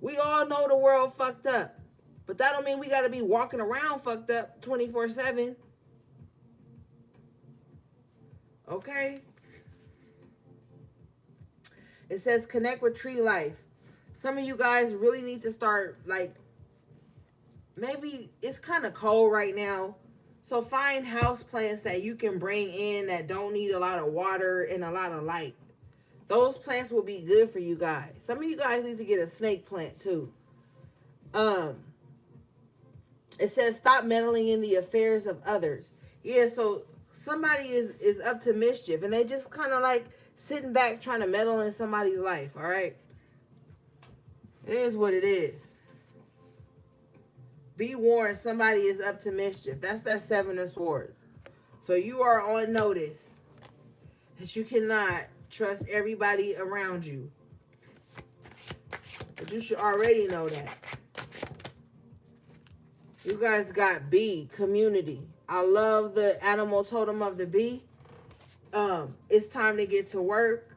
We all know the world fucked up. But that don't mean we got to be walking around fucked up 24/7. Okay? It says connect with tree life. Some of you guys really need to start, like, maybe it's kind of cold right now. So find house plants that you can bring in that don't need a lot of water and a lot of light. Those plants will be good for you guys. Some of you guys need to get a snake plant too. It says stop meddling in the affairs of others. Yeah, so somebody is up to mischief and they just kind of like sitting back trying to meddle in somebody's life, all right? It is what it is. Be warned, somebody is up to mischief. That's that Seven of Swords. So you are on notice that you cannot trust everybody around you. But you should already know that. You guys got bee, community. I love the animal totem of the bee. It's time to get to work.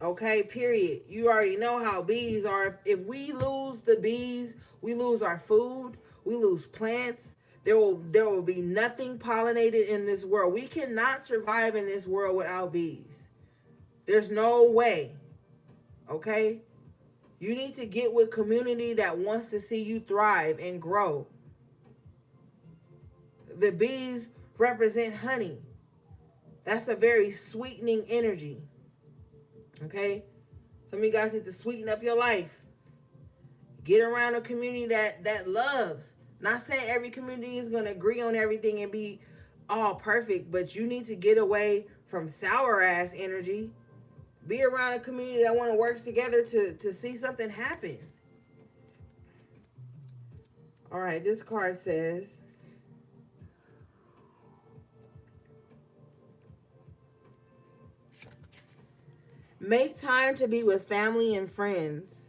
Okay, period. You already know how bees are. If we lose the bees, we lose our food, we lose plants. There will be nothing pollinated in this world. We cannot survive in this world without bees. There's no way. Okay? You need to get with community that wants to see you thrive and grow. The bees represent honey. That's a very sweetening energy. Okay? Some of you guys need to sweeten up your life. Get around a community that loves. Not saying every community is going to agree on everything and be all perfect, but you need to get away from sour ass energy. Be around a community that want to work together to see something happen. All right, this card says, make time to be with family and friends.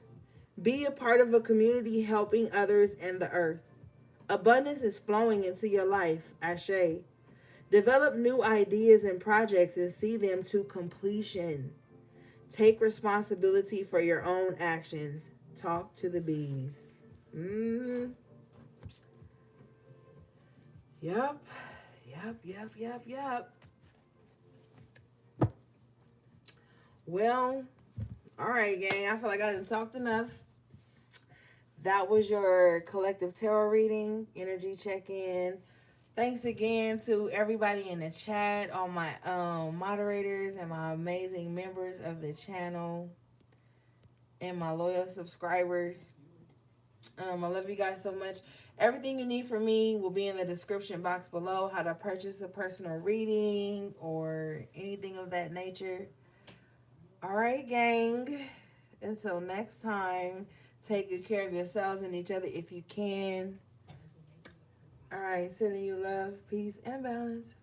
Be a part of a community helping others and the earth. Abundance is flowing into your life, Ashe. Develop new ideas and projects and see them to completion. Take responsibility for your own actions. Talk to the bees. Yep. Well, all right, gang. I feel like I didn't talk enough. That was your collective tarot reading, energy check-in. Thanks again to everybody in the chat, all my moderators and my amazing members of the channel and my loyal subscribers. I love you guys so much. Everything you need from me will be in the description box below. How to purchase a personal reading or anything of that nature. All right, gang. Until next time, take good care of yourselves and each other if you can. All right, sending you love, peace, and balance.